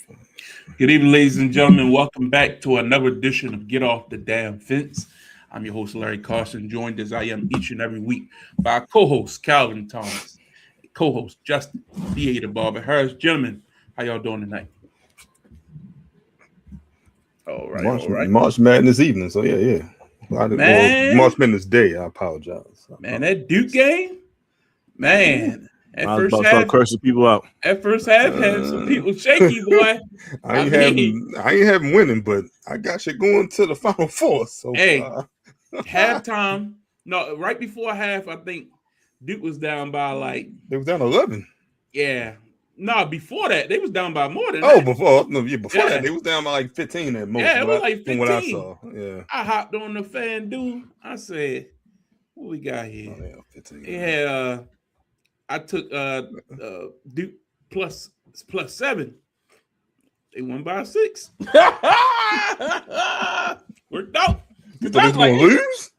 Good evening, ladies and gentlemen. Welcome back to another edition of Get Off the Damn Fence. I'm your host, Larry Carson, joined as I am each and every week by our co-host, Calvin Thomas, co-host, Justin, Theater Barber Harris. Gentlemen, how y'all doing tonight? All right. March Madness evening, so yeah. Well, March Madness Day, I apologize. Man, that Duke game, man. I was about to start cursing people out. At first half, had some people shaky, boy. I ain't having winning, but I got you going to the Final Four. So halftime, no, right before half, I think Duke was down by they was down 11. Yeah. No, before that, they was down by more than that. Before that, they was down by 15 at most. Yeah, it was 15. From what I saw. Yeah. I hopped on the fan dude. I said, what we got here? Oh, yeah, 15. It had I took Duke plus 7. They won by 6. Worked out. You thought they was gonna lose?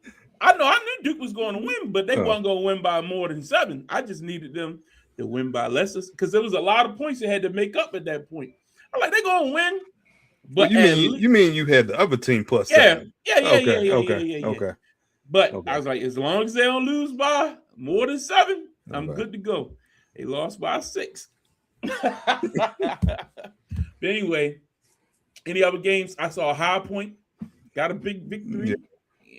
I knew Duke was going to win, but they weren't going to win by more than 7. I just needed them to win by less, because there was a lot of points they had to make up at that point. I'm like, they're going to win. But you mean you had the other team plus 7? Yeah. Okay. But I was like, as long as they don't lose by more than 7, I'm good to go. They lost by 6. But anyway, any other games? I saw High Point got a big victory.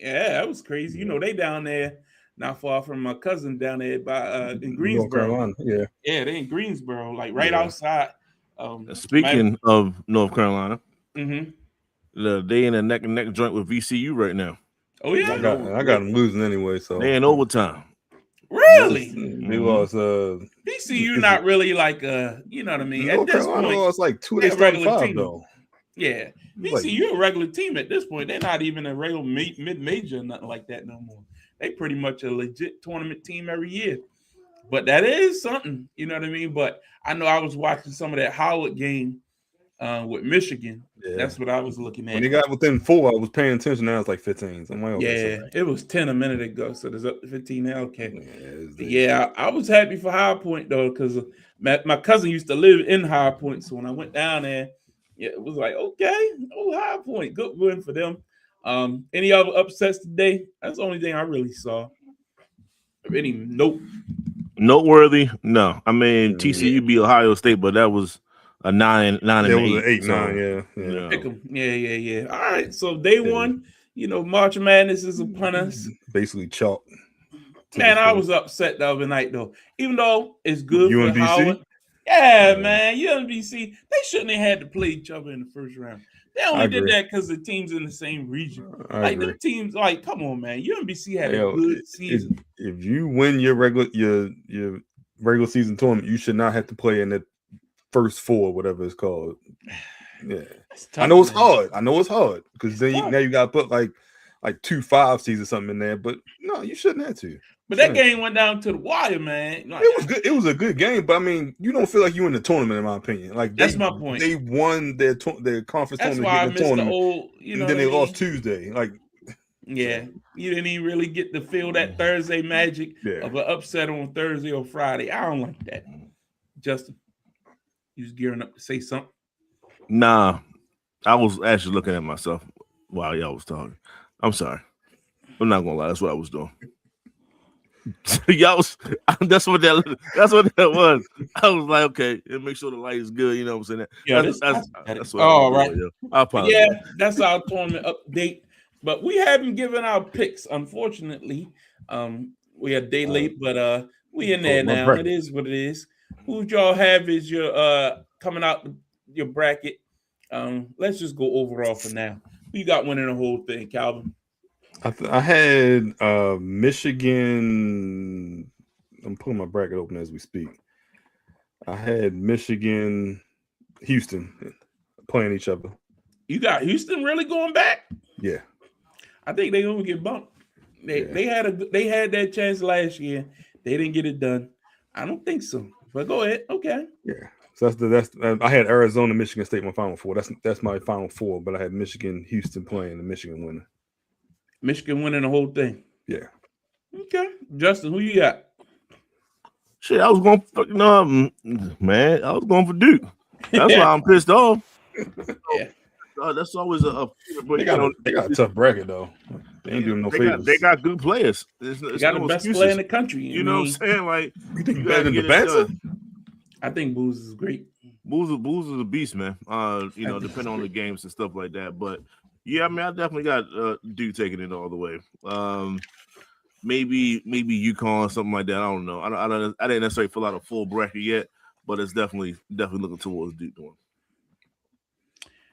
Yeah, that was crazy. You know, they down there not far from my cousin down there by in Greensboro. Yeah, they in Greensboro, like right outside. Speaking of North Carolina, mm-hmm. They in a neck and neck joint with VCU right now. Oh yeah, I got them losing anyway. So they in overtime. Really? They lost. VCU not really like you know what I mean. North at this Carolina point, lost like 2 days regular team though. Yeah, VCU a regular team at this point. They're not even a real mid-major, nothing like that no more. They pretty much a legit tournament team every year. But that is something, you know what I mean. But I know I was watching some of that Howard game with Michigan. Yeah. That's what I was looking at. When they got within 4, I was paying attention. Now it's like 15. So I'm like, it was 10 a minute ago, so there's up to 15 now. Okay. I was happy for High Point though, because my cousin used to live in High Point. So when I went down there, it was like, okay, High Point, good win for them. Any other upsets today? That's the only thing I really saw. Any noteworthy? No. I mean, TCU beat Ohio State, but that was a 9 and 8. It was an 8-9, yeah. All right, so day one, March Madness is upon us. Basically chalk. Man, I was upset the other night though. Even though it's good UMBC? for Howard. Yeah, man, UMBC. They shouldn't have had to play each other in the first round. They only did that because the teams in the same region. The teams, come on, man. UMBC had a good season. If you win your regular season tournament, you should not have to play in the first 4, whatever it's called. Yeah, tough, I know it's hard because then now you got to put like 2 5 seeds or something in there. But no, you shouldn't have to. But that game went down to the wire, man. It was good. It was a good game, but I mean, you don't feel like you in the tournament, in my opinion. That's my point. They won their conference tournament. That's why I missed the old. And then they lost Tuesday. Yeah, you didn't even really get to feel that Thursday magic of an upset on Thursday or Friday. I don't like that. Justin, you was gearing up to say something? Nah, I was actually looking at myself while y'all was talking. I'm sorry. I'm not gonna lie. That's what I was doing. That's what that was. I was like, okay, and make sure the light is good. You know what I'm saying? Yeah, that's what. All right. I apologize. Yeah, that's our tournament update. But we haven't given our picks, unfortunately. We are a day late, but we in there now. It is what it is. Who y'all have is your coming out your bracket? Let's just go overall for now. Who you got winning the whole thing, Calvin? I had Michigan. I'm pulling my bracket open as we speak. I had Michigan, Houston playing each other. You got Houston really going back? Yeah. I think they're gonna get bumped. They had that chance last year. They didn't get it done. I don't think so. But go ahead. Okay. Yeah. So that's I had Arizona, Michigan State my Final Four. That's my Final Four. But I had Michigan, Houston playing the Michigan winning. Michigan winning the whole thing. Yeah. Okay. Justin, who you got? Shit, I was going for I was going for Duke. That's why I'm pissed off. Yeah. That's always a they got a tough bracket though. They ain't doing no favors. They got good players. It's They got no the best excuses. player in the country. You know what I'm saying? Like, you think better than the Banter? I think Booz is great. Booz is a beast, man. Depending on the games and stuff like that. But yeah, I mean, I definitely got Duke taking it all the way. Maybe UConn or something like that. I don't know. I didn't necessarily fill out a full bracket yet, but it's definitely looking towards Duke doing.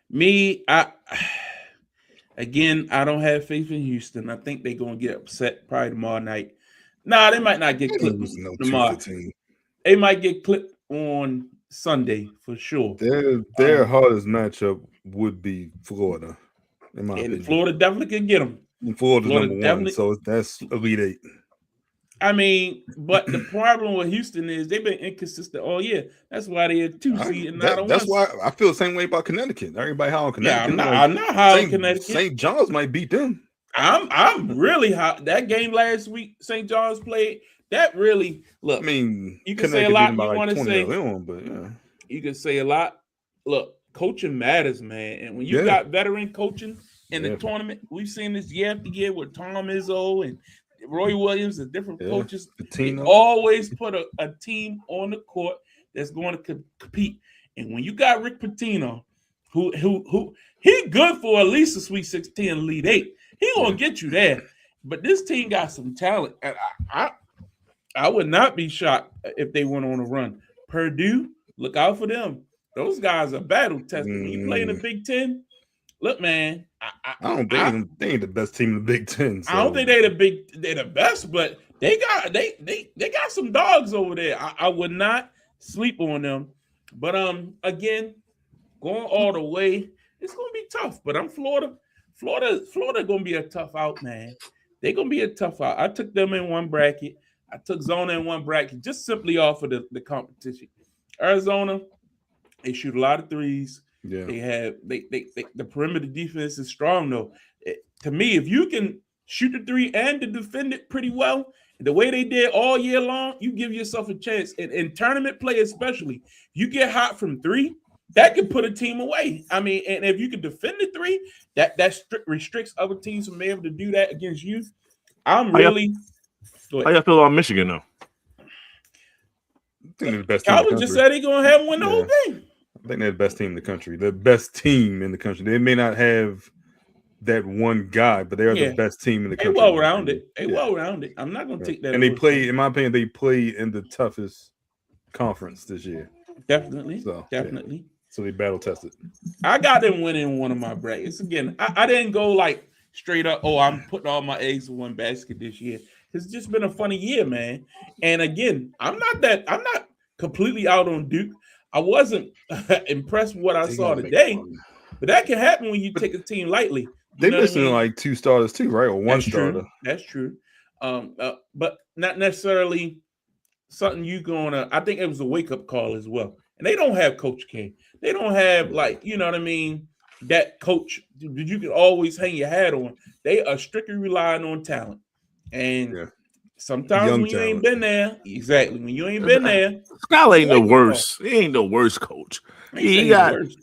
Me, I don't have faith in Houston. I think they're gonna get upset probably tomorrow night. Nah, they might not get clipped tomorrow. They might get clipped on Sunday for sure. Their hardest matchup would be Florida. In my opinion. Florida definitely can get them. And Florida's number one, so that's Elite Eight. I mean, but the problem with Houston is they've been inconsistent all year. That's why they're 2 seed and not on 1. That's why I feel the same way about Connecticut. Everybody high on Connecticut. Yeah, I'm not high on Connecticut. St. John's might beat them. I'm really high. That game last week, St. John's played. That really look. I mean, you can say a lot. You want to say, but yeah, you can say a lot. Look, coaching matters, man. And when you got veteran coaching in the tournament, we've seen this year after year with Tom Izzo and Roy Williams and different coaches. They always put a team on the court that's going to compete. And when you got Rick Pitino, who he good for at least a Sweet 16, Elite 8, he gonna get you there. But this team got some talent, and I would not be shocked if they went on a run. Purdue, look out for them. Those guys are battle tested. When you play in the Big Ten, look, man. I don't think they ain't the best team in the Big Ten. So. I don't think they're the best, but they got some dogs over there. I would not sleep on them. But again, going all the way, it's gonna be tough. But I'm Florida gonna be a tough out, man. They're gonna be a tough out. I took them in one bracket. I took Zona in one bracket just simply off of the competition. Arizona, they shoot a lot of threes. Yeah. They have the perimeter defense is strong though. To me, if you can shoot the three and to defend it pretty well, the way they did all year long, you give yourself a chance. In tournament play, especially, you get hot from three, that can put a team away. I mean, and if you can defend the three, that restricts other teams from being able to do that against you. I'm really. How y'all feel about Michigan though? I think they're the best Calvin just said he's gonna have win the whole thing. I think they're the best team in the country. The best team in the country. They may not have that one guy, but they are the best team in the country. Well rounded. Well rounded. I'm not gonna take that. And they play, in my opinion, they play in the toughest conference this year. Definitely. Definitely. Yeah. So they battle tested. I got them winning one of my brackets. Again, I didn't go like straight up, I'm putting all my eggs in one basket this year. It's just been a funny year, man. And again, I'm not completely out on Duke. I wasn't impressed with what I saw today, but that can happen when you take a team lightly. They're missing like two starters too, right? Or one starter. That's true. But not necessarily something you gonna. I think it was a wake up call as well. And they don't have Coach K. They don't have that coach that you can always hang your hat on. They are strictly relying on talent. And sometimes when you ain't been there, when you ain't been there, Scott ain't the worst. He ain't the worst coach. He tries.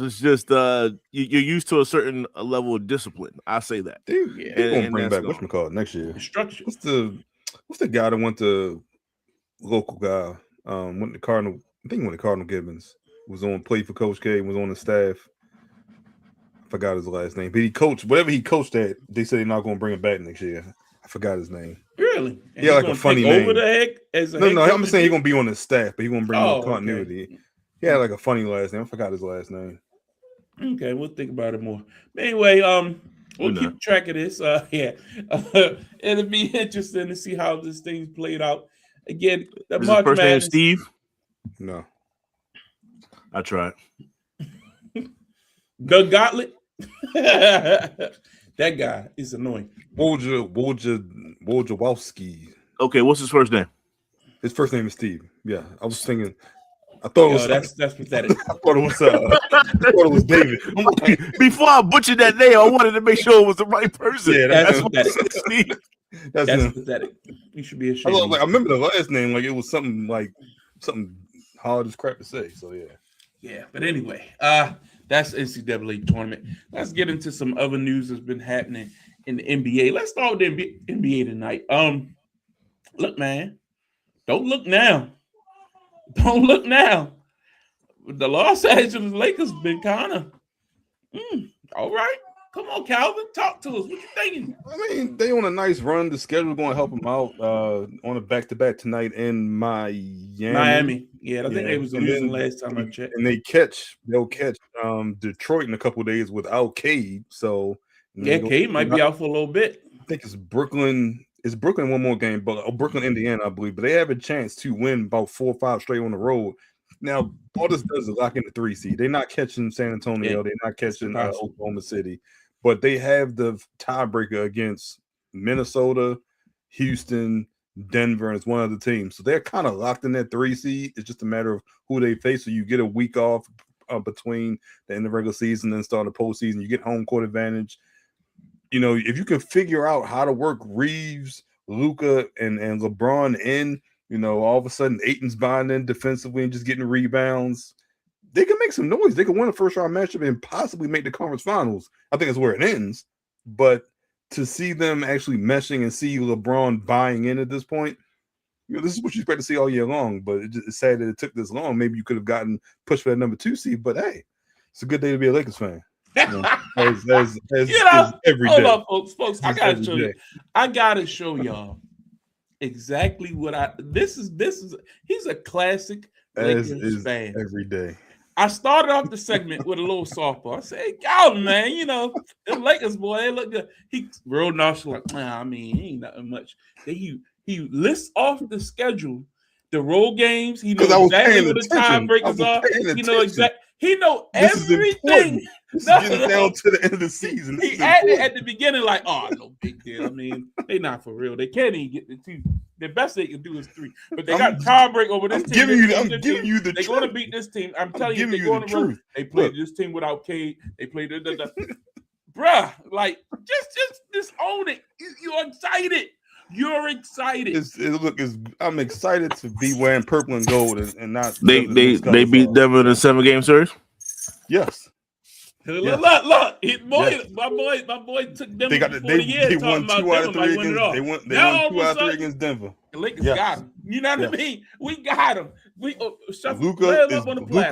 It's just you're used to a certain level of discipline. I say that. They're gonna bring back whatchamacallit next year. Structure. What's the guy that went to local guy? Went to Cardinal. I think he went to Cardinal Gibbons. Was on play for Coach K. Was on the staff. Forgot his last name, but he coached whatever he coached at. They said they're not going to bring him back next year. I forgot his name. Really? And like a funny name. Over the heck? No. I'm saying he's going to be on the staff, but he's going to bring more continuity. Okay. He had like a funny last name. I forgot his last name. Okay, we'll think about it more. But anyway, we'll keep track of this. It'll be interesting to see how this thing's played out. Again, the March first name Steve? No. I tried. Doug Gottlieb? That guy is annoying. Wojciechowski. Okay, what's his first name? His first name is Steve. Yeah, I was thinking. I thought it was. That's pathetic. I thought it was David. Before I butchered that name, I wanted to make sure it was the right person. Yeah, that's pathetic. Steve. That's pathetic. You should be ashamed. I remember the last name, like it was something hard as crap to say. So yeah. Yeah, but anyway, that's NCAA tournament. Let's get into some other news that's been happening in the NBA. Let's start with the NBA tonight. Look, man, don't look now. Don't look now. The Los Angeles Lakers been kind of all right. Come on, Calvin, talk to us. What you thinking? I mean, they on a nice run. The schedule going to help them out on a back-to-back tonight in Miami. Yeah, I think they was losing last time I checked. And they'll catch Detroit in a couple of days without Cade. So yeah, Cade might be out for a little bit. I think it's Brooklyn. It's Brooklyn one more game, but Brooklyn, Indiana, I believe. But they have a chance to win about 4 or 5 straight on the road. Now, all this does is lock in the 3 seed. They're not catching San Antonio. Yeah, they're not catching Oklahoma City. But they have the tiebreaker against Minnesota, Houston, Denver, and it's one other team. So they're kind of locked in that 3 seed. It's just a matter of who they face. So you get a week off between the end of the regular season and start the postseason. You get home court advantage. You know, if you can figure out how to work Reeves, Luka, and LeBron in, you know, all of a sudden Ayton's buying in defensively and just getting rebounds, they can make some noise. They can win a first-round matchup and possibly make the conference finals. I think that's where it ends. But to see them actually meshing and see LeBron buying in at this point, you know, this is what you expect to see all year long. But it's sad that it took this long. Maybe you could have gotten pushed for that number 2 seed. But hey, it's a good day to be a Lakers fan. You know, as every hold day. up, folks. I gotta show you. I gotta show y'all exactly what this is. He's a classic Lakers fan. Every day. I started off the segment with a little softball. I said, "Hey, Calvin, man, you know, the Lakers boy, they look good." He real nonchalant. Nah, I mean, he ain't nothing much. Then he lists off the schedule, the road games. He knows exactly what the tiebreakers are. He know exactly. He know everything. Getting down to the end of the season. He added at the beginning like, "Oh, no big deal." I mean, they not for real. They can't even get the 2. The best they can do is 3. But they got tiebreak over this team. I'm giving you the They're going to beat this team. I'm telling you, they're going to run. They played this team without Cade. They played bruh, like just own it. You're excited. You're excited. I'm excited to be wearing purple and gold and not. They beat Denver in a 7-game series. Yes. Look! My boy took Denver before the year. They won 2 out of 3 against. They won 2 out of 3 against Denver. The Lakers got him. You know what I mean? We got him. Luka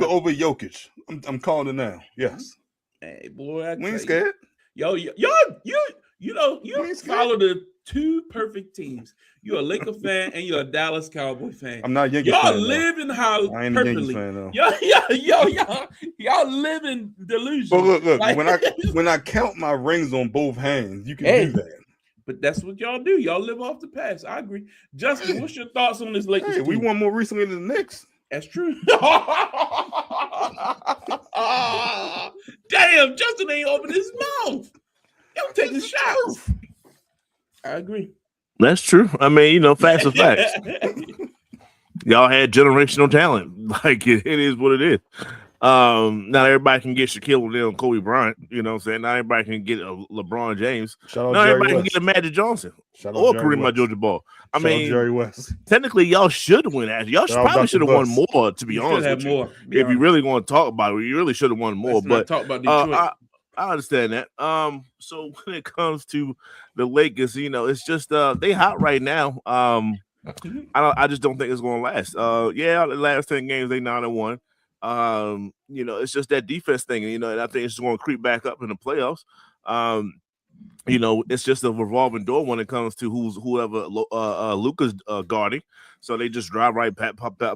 over Jokic. I'm calling it now. Yes. Hey boy, we ain't scared. Yo, you follow the 2 perfect teams. You're a Laker fan and you're a Dallas Cowboy fan. I'm not Yankees y'all fan. Live in how I ain't a Yankees fan though. Y'all live in delusion. But look, like, when I count my rings on both hands, you can do that. But that's what y'all do. Y'all live off the past. I agree. Justin, what's your thoughts on this Lakers team? We won more recently than the Knicks. That's true. Damn, Justin ain't open his mouth. He'll take the shots. I agree. That's true. I mean, you know, facts are facts. Y'all had generational talent. Like it is what it is. Not everybody can get Shaquille O'Neal and Kobe Bryant. You know what I'm saying? Not everybody can get a LeBron James. Not everybody can get a Magic Johnson or Kareem Abdul-Jabbar. I mean, Jerry West. Technically, y'all should win. Y'all probably should have won more. To be honest with you, if you really want to talk about it, you really should have won more. But talk about Detroit. I understand that. So when it comes to the Lakers, you know, it's just they hot right now. I just don't think it's going to last. The last 10 games they 9-1. You know, it's just that defense thing, you know, and I think it's going to creep back up in the playoffs. You know, it's just a revolving door when it comes to whoever Luka's guarding. So they just drive right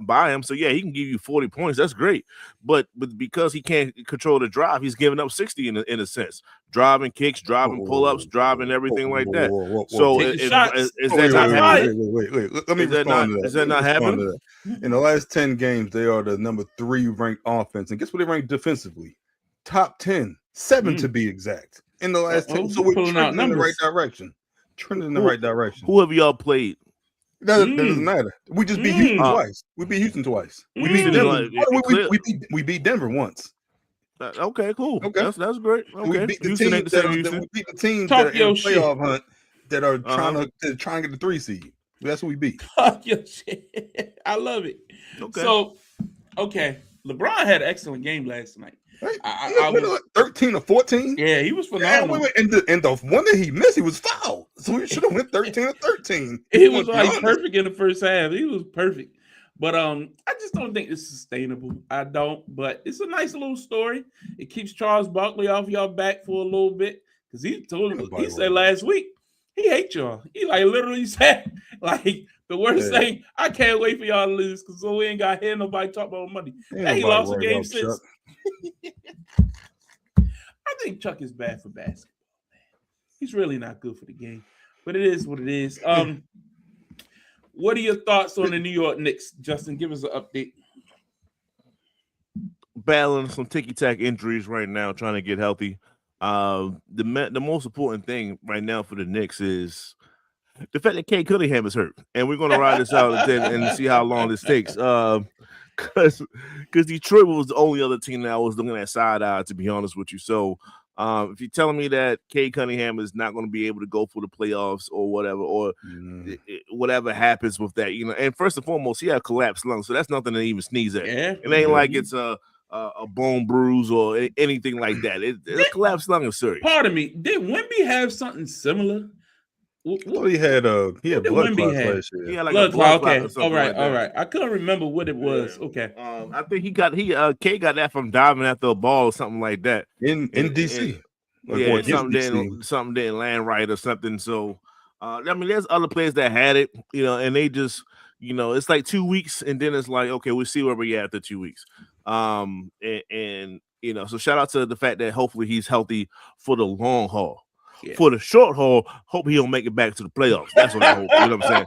by him. So yeah, he can give you 40 points. That's great. But because he can't control the drive, he's giving up 60 in a sense. Driving kicks, driving pull-ups, driving everything like that. So is that not happening? Wait. Let me respond to that. Is that not happening? In the last 10 games, they are the number 3 ranked offense. And guess what they rank defensively? Top 10, 7 to be exact. In the last 10, so we're trending in the right direction. Who have y'all played? That doesn't matter. We just beat Houston twice. We beat Houston twice. We beat Denver. We beat Denver once. Okay, cool. Okay, that's great. Okay, we beat the teams that are in the playoff hunt that are trying to get the 3 seed. That's what we beat. I love it. Okay. So Okay, LeBron had an excellent game last night. Right? I was 13 or 14. Yeah, he was phenomenal. Yeah, and the one that he missed, he was fouled. So he should have went 13 or 13. He was like perfect in the first half. He was perfect. But I just don't think it's sustainable. I don't. But it's a nice little story. It keeps Charles Barkley off y'all back for a little bit because he said last week he hates y'all. He like literally said like the worst thing. I can't wait for y'all to lose because so we ain't got to hear nobody talk about money. He lost a game 6. I think Chuck is bad for basketball. He's really not good for the game, but it is what it is. What are your thoughts on the New York Knicks, Justin? Give us an update. Battling some ticky-tack injuries right now, trying to get healthy. The most important thing right now for the Knicks is the fact that Kate Cunningham is hurt, and we're going to ride this out and see how long this takes. Because Detroit was the only other team that I was looking at side-eye, to be honest with you. So if you're telling me that Cade Cunningham is not going to be able to go for the playoffs or whatever, or whatever happens with that, and first and foremost, he had collapsed lungs, so that's nothing to even sneeze at. Yeah, it ain't like it's a bone bruise or anything like that. It's a collapsed lung is serious. Pardon me, did Wemby have something similar? Well, he had blood clots last year. He had like blood clot. Okay, all right. I couldn't remember what it was. Yeah. Okay, I think Kate got that from diving after a ball or something like that in DC. Something didn't land right or something. So, there's other players that had it, and they just, it's like 2 weeks, and then it's like, okay, we'll see where we at after 2 weeks. So shout out to the fact that hopefully he's healthy for the long haul. Yeah. For the short haul, hope he don't make it back to the playoffs. That's what I hope. You know what I'm saying?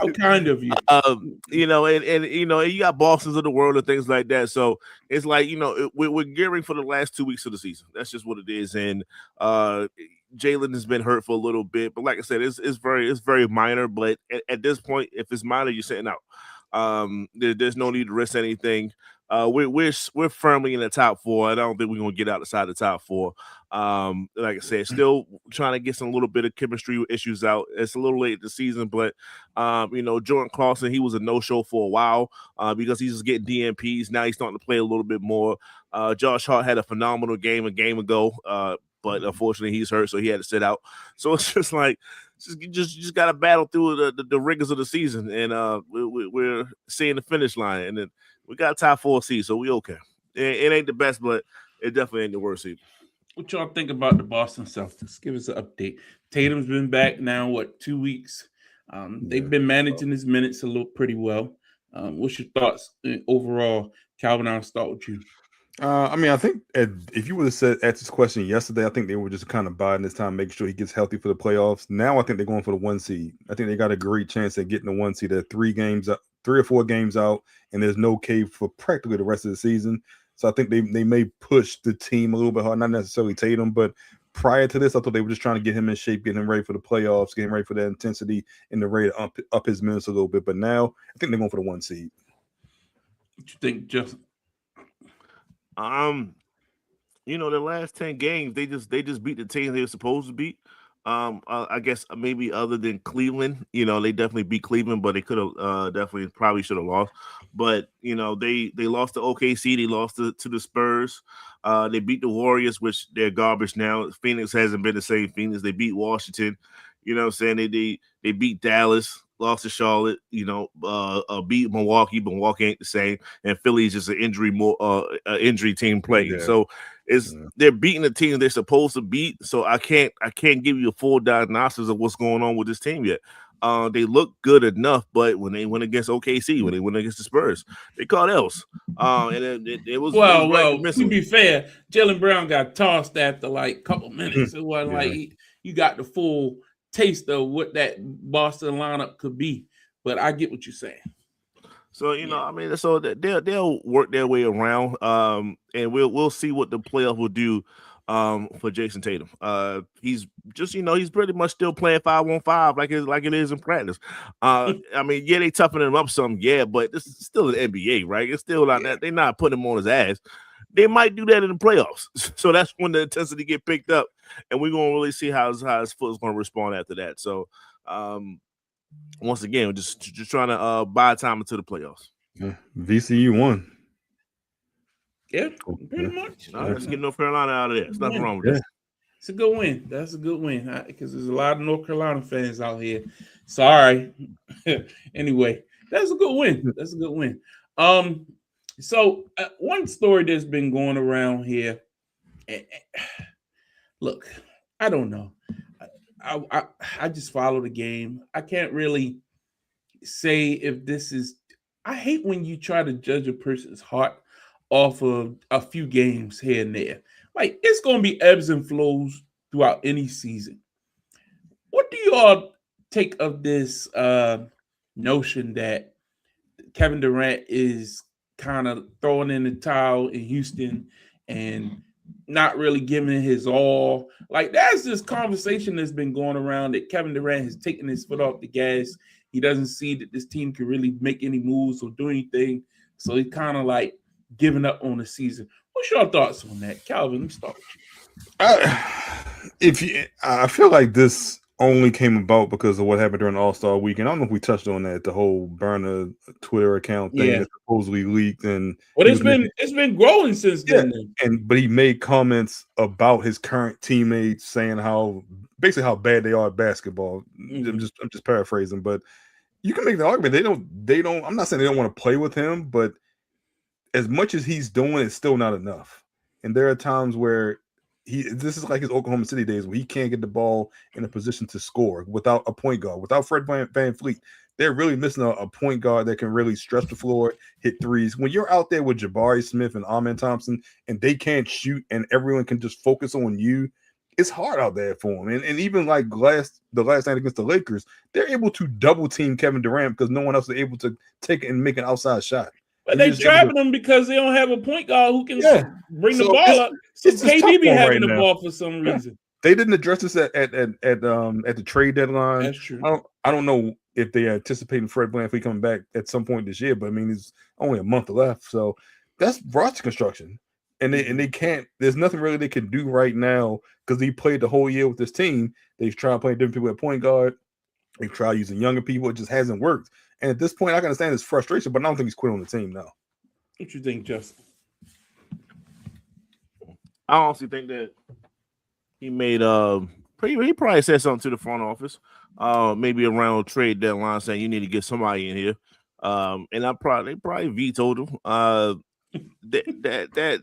How kind of you. And you got Boston's of the world and things like that. So it's like, we're gearing for the last 2 weeks of the season. That's just what it is. And Jalen has been hurt for a little bit, but like I said, it's very minor. But at this point, if it's minor, you're sitting out. There's no need to risk anything. We're firmly in the top 4. I don't think we're gonna get outside the top 4. Like I said, still trying to get some little bit of chemistry issues out. It's a little late in the season, but Jordan Clarkson, he was a no-show for a while because he's just getting DNPs. Now he's starting to play a little bit more. Josh Hart had a phenomenal game a game ago, but unfortunately he's hurt, so he had to sit out. So it's just like you just got to battle through the rigors of the season, and we're seeing the finish line, and then we got a top 4 seed, so we okay. It ain't the best, but it definitely ain't the worst seed. What y'all think about the Boston Celtics? Give us an update. Tatum's been back now, 2 weeks? They've been managing his minutes a little pretty well. What's your thoughts overall? Calvin, I'll start with you. I think if you would have asked this question yesterday, I think they were just kind of biding this time, making sure he gets healthy for the playoffs. Now I think they're going for the 1 seed. I think they got a great chance at getting the 1 seed. They're 3 or 4 games out, and there's no cave for practically the rest of the season. So I think they may push the team a little bit hard, not necessarily Tatum, but prior to this, I thought they were just trying to get him in shape, get him ready for the playoffs, get him ready for that intensity and the rate to up his minutes a little bit. But now I think they're going for the 1 seed. What you think, Justin? The last 10 games, they just beat the team they were supposed to beat. I guess maybe other than Cleveland, they definitely beat Cleveland, but they could have probably should have lost. But they lost to OKC, they lost to the Spurs. They beat the Warriors, which they're garbage now. Phoenix hasn't been the same Phoenix. They beat Washington. You know what I'm saying? They beat Dallas, lost to Charlotte, beat Milwaukee. Milwaukee ain't the same. And Philly's just an injury team playing. Yeah. So they're beating the team they're supposed to beat. So I can't give you a full diagnosis of what's going on with this team yet. They look good enough, but when they went against OKC, when they went against the Spurs, they caught L's. And it was to be fair, Jaylen Brown got tossed after like a couple minutes. It wasn't like you got the full taste of what that Boston lineup could be. But I get what you're saying. So so they'll work their way around, and we'll see what the playoff will do for Jason Tatum. He's just he's pretty much still playing 5-on-5 like it is in practice. They toughen him up some, but this is still an NBA, right? It's still not that they're not putting him on his ass. They might do that in the playoffs, so that's when the intensity get picked up, and we're gonna really see how his foot is gonna respond after that. So, once again, just trying to buy time into the playoffs. VCU won. Yeah, pretty much. Let's get North Carolina out of there. There's nothing wrong with that. It's a good win. That's a good win because there's a lot of North Carolina fans out here. Sorry. Anyway, that's a good win. That's a good win. So one story that's been going around here. Look, I don't know. I just follow the game. I can't really say if this is. I hate when you try to judge a person's heart off of a few games here and there. Like, it's going to be ebbs and flows throughout any season. What do you all take of this notion that Kevin Durant is kind of throwing in the towel in Houston and not really giving his all? Like, that's this conversation that's been going around that Kevin Durant has taken his foot off the gas. He doesn't see that this team can really make any moves or do anything. So he's kind of like giving up on the season. What's your thoughts on that? Calvin, let me start with you. I feel like this only came about because of what happened during the All-Star weekend. I don't know if we touched on that, the whole burner Twitter account thing that supposedly leaked. And it's been growing since then. But he made comments about his current teammates saying how bad they are at basketball. I'm just paraphrasing, but you can make the argument they don't I'm not saying they don't want to play with him, but as much as he's doing, it's still not enough. And there are times where this is like his Oklahoma City days where he can't get the ball in a position to score without a point guard, without Fred VanVleet. They're really missing a point guard that can really stretch the floor, hit threes. When you're out there with Jabari Smith and Amen Thompson and they can't shoot and everyone can just focus on you, it's hard out there for him. And even like the last night against the Lakers, they're able to double team Kevin Durant because no one else is able to take it and make an outside shot. But they trapping him because they don't have a point guard who can bring the ball up. So KD be having the ball for some reason. They didn't address this at the trade deadline. That's true. I don't know if they are anticipating Fred VanVleet coming back at some point this year, but I mean, it's only a month left, so that's roster construction, and they can't. There's nothing really they can do right now because he played the whole year with this team. They've tried playing different people at point guard. They've tried using younger people. It just hasn't worked. And at this point, I can understand his frustration, but I don't think he's quit on the team now. What you think, Justin? I honestly think that he made he probably said something to the front office, maybe around trade deadline, saying you need to get somebody in here. And they probably vetoed him. That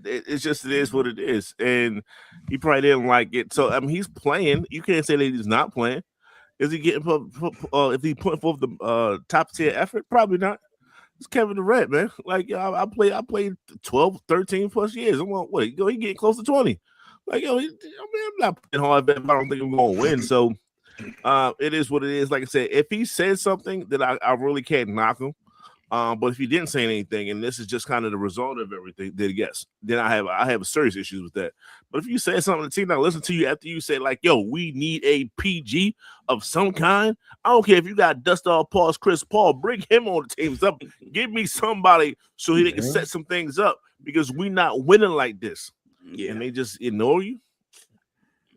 it's just, it is what it is, and he probably didn't like it. So I mean, he's playing. You can't say that he's not playing. Is he getting if he putting forth the top tier effort? Probably not. It's Kevin Durant, man. Like I played 12, 13 plus years. I'm like, what? He getting close to 20. Like, I'm not playing hard, but I don't think I'm going to win. So it is what it is. Like I said, if he said something that I really can't knock him. But if he didn't say anything, and this is just kind of the result of everything, then I have serious issues with that. But if you say something, the team not listen to you after you say like, "Yo, we need a PG of some kind." I don't care if you got dust off Paul's Chris Paul, bring him on the teams up. Give me somebody so they can set some things up because we not winning like this. Yeah, and they just ignore you.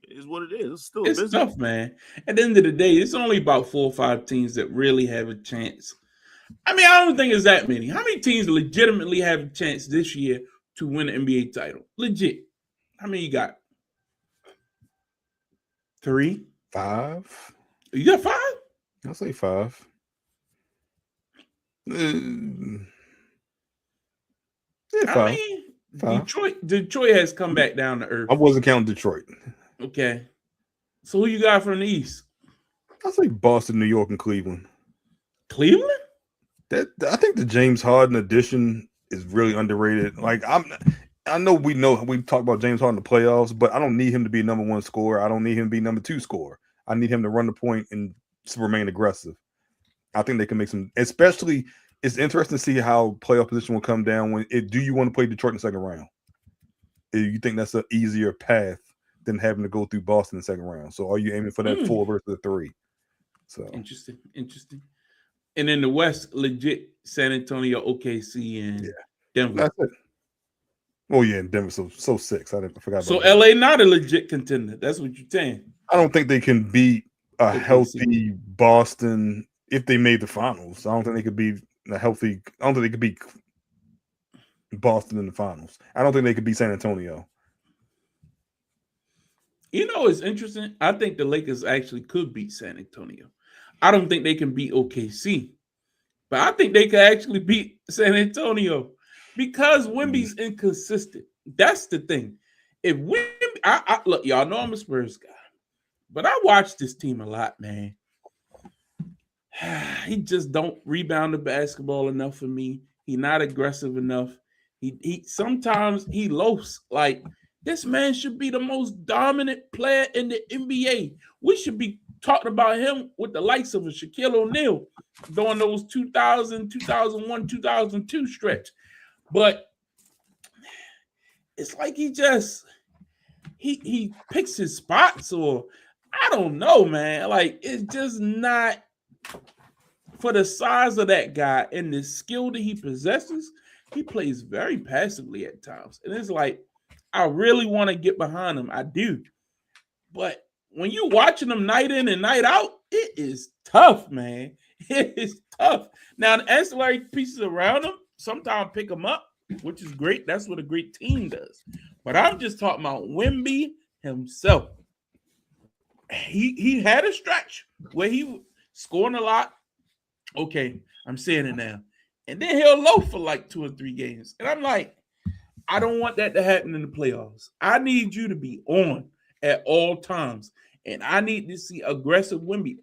It is what it is. It's still it's tough, man. At the end of the day, it's only about 4 or 5 teams that really have a chance. I mean, I don't think it's that many. How many teams legitimately have a chance this year to win an NBA title? Legit. How many you got? 3? 5? You got 5? I'll say 5. Yeah, 5. I mean, 5. Detroit has come back down to earth. I wasn't counting Detroit. Okay. So who you got from the East? I'll say Boston, New York, and Cleveland. Cleveland? I think the James Harden addition is really underrated. Like I know we talk about James Harden in the playoffs, but I don't need him to be number 1 scorer. I don't need him to be number 2 scorer. I need him to run the point and remain aggressive. I think they can make some. Especially, it's interesting to see how playoff position will come down do you want to play Detroit in the second round? You think that's an easier path than having to go through Boston in the second round? So are you aiming for that 4 versus the 3? So interesting. And in the West, legit San Antonio, OKC, and Denver. That's it. Oh yeah, Denver. So 6. I forgot. So LA not a legit contender. That's what you're saying. I don't think they can beat a healthy Boston if they made the finals. I don't think they could beat healthy. I don't think they could beat Boston in the finals. I don't think they could beat San Antonio. You know, it's interesting. I think the Lakers actually could beat San Antonio. I don't think they can beat OKC, but I think they could actually beat San Antonio because Wemby's inconsistent. That's the thing. If Wemby, look, y'all know I'm a Spurs guy, but I watch this team a lot, man. He just don't rebound the basketball enough for me. He's not aggressive enough. He sometimes he loafs. Like, this man should be the most dominant player in the NBA. We should be talking about him with the likes of a Shaquille O'Neal during those 2000, 2001, 2002 stretch. But it's like he picks his spots, or I don't know, man. Like, it's just not for the size of that guy and the skill that he possesses. He plays very passively at times. And it's like, I really want to get behind him. I do. But when you're watching him night in and night out, it is tough, man. It is tough. Now, the ancillary pieces around him sometimes pick him up, which is great. That's what a great team does. But I'm just talking about Wemby himself. He had a stretch where he scoring a lot. Okay, I'm saying it now. And then he'll loaf for like 2 or 3 games. And I'm like, I don't want that to happen in the playoffs. I need you to be on at all times. And I need to see aggressive Wemby.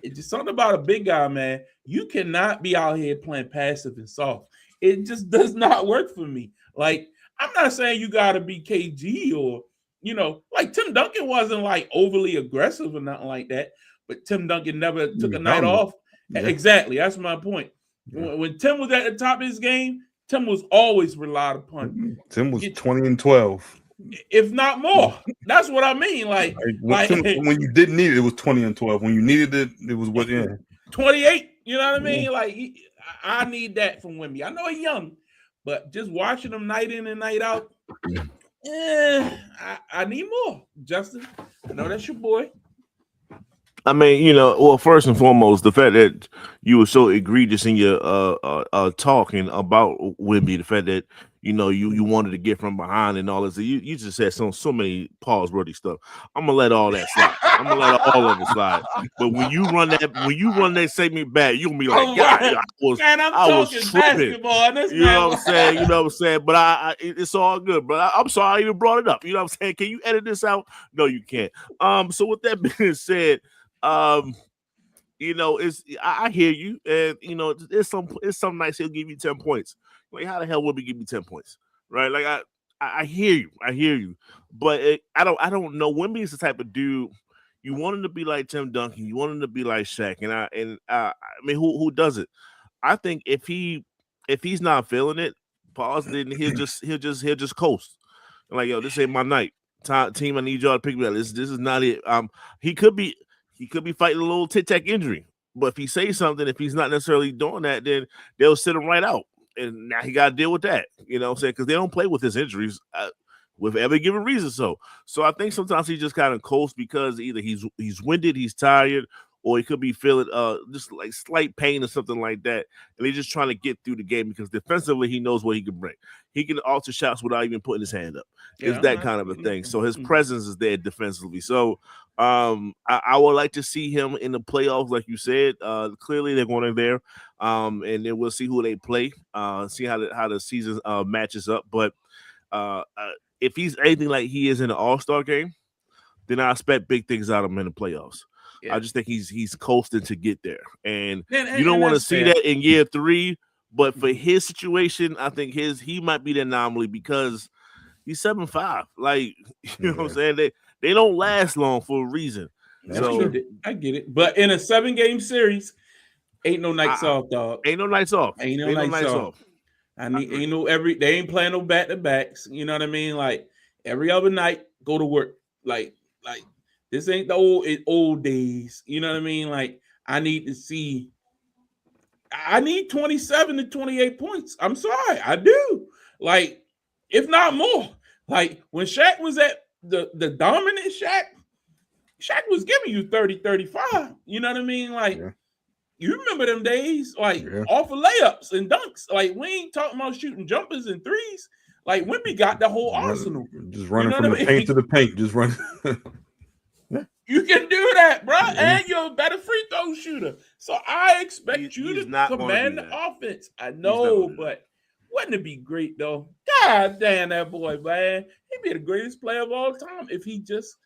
It's just something about a big guy, man. You cannot be out here playing passive and soft. It just does not work for me. Like, I'm not saying you got to be KG or, you know, like Tim Duncan wasn't like overly aggressive or nothing like that. But Tim Duncan never took a night off. Yeah. Exactly. That's my point. Yeah. When Tim was at the top of his game, Tim was always relied upon. Tim was 20 and 12. If not more. That's what I mean. Like when you didn't need it, it was 20 and 12. When you needed it, it was what? Yeah, 28. You know what I mean? Like, I need that from Wemby. I know he's young, but just watching him night in and night out, I need more. Justin, I know that's your boy. I mean, you know, well, first and foremost, the fact that you were so egregious in your talking about Wemby, the fact that, you know, you wanted to get from behind and all this, you just said so many pause-worthy stuff. I'm gonna let all that slide. I'm gonna let all of it slide. But when you run that segment back, you're gonna be like, God, I was tripping. You know what I'm saying? But it's all good. But I'm sorry I even brought it up. You know what I'm saying? Can you edit this out? No, you can't. So with that being said, you know, I hear you, and you know, it's some nights he'll give you 10 points. Like, how the hell would he give me 10 points, right? Like, I hear you, but I don't know. Wemby is the type of dude you want him to be like Tim Duncan, you want him to be like Shaq, and I mean, who does it? I think if he's not feeling it, pause. Then he'll just coast. Like, yo, this ain't my night. Team, I need y'all to pick me up. This is not it. He could be fighting a little tic-tac injury, but if he says something, if he's not necessarily doing that, then they'll sit him right out. And now he got to deal with that, you know what I'm saying? Because they don't play with his injuries with every given reason. So I think sometimes he just kind of coasts because either he's winded, he's tired, or he could be feeling just like slight pain or something like that. And he's just trying to get through the game because defensively he knows what he can bring. He can alter shots without even putting his hand up. It's that kind of a thing. So his presence is there defensively. So I would like to see him in the playoffs, like you said. Clearly they're going in there, and then we'll see who they play. See how the season matches up. But if he's anything like he is in the All-Star game, then I expect big things out of him in the playoffs. Yeah. I just think he's coasting to get there, and you don't want to see that in year 3. But for his situation, I think he might be the anomaly because he's 7'5". Like, you know what I'm saying? They don't last long for a reason. So I get it. But in a 7-game series, ain't no nights off, dog. Ain't no nights off. Ain't no nights off. They ain't playing no back-to-backs. You know what I mean? Like, every other night, go to work. Like this ain't the old days. You know what I mean? Like, I need 27 to 28 points. I'm sorry, I do. Like, if not more. Like, when Shaq was at the dominant Shaq was giving you 30, 35. You know what I mean? Like, You remember them days, like off of layups and dunks. Like we ain't talking about shooting jumpers and threes. Like Wemby got the whole arsenal. Just running from the paint to the paint. Just run. You can do that, bro, and you're a better free throw shooter. So I expect you to command the offense. I know, but wouldn't it be great though? God damn, that boy, man, he'd be the greatest player of all time if he just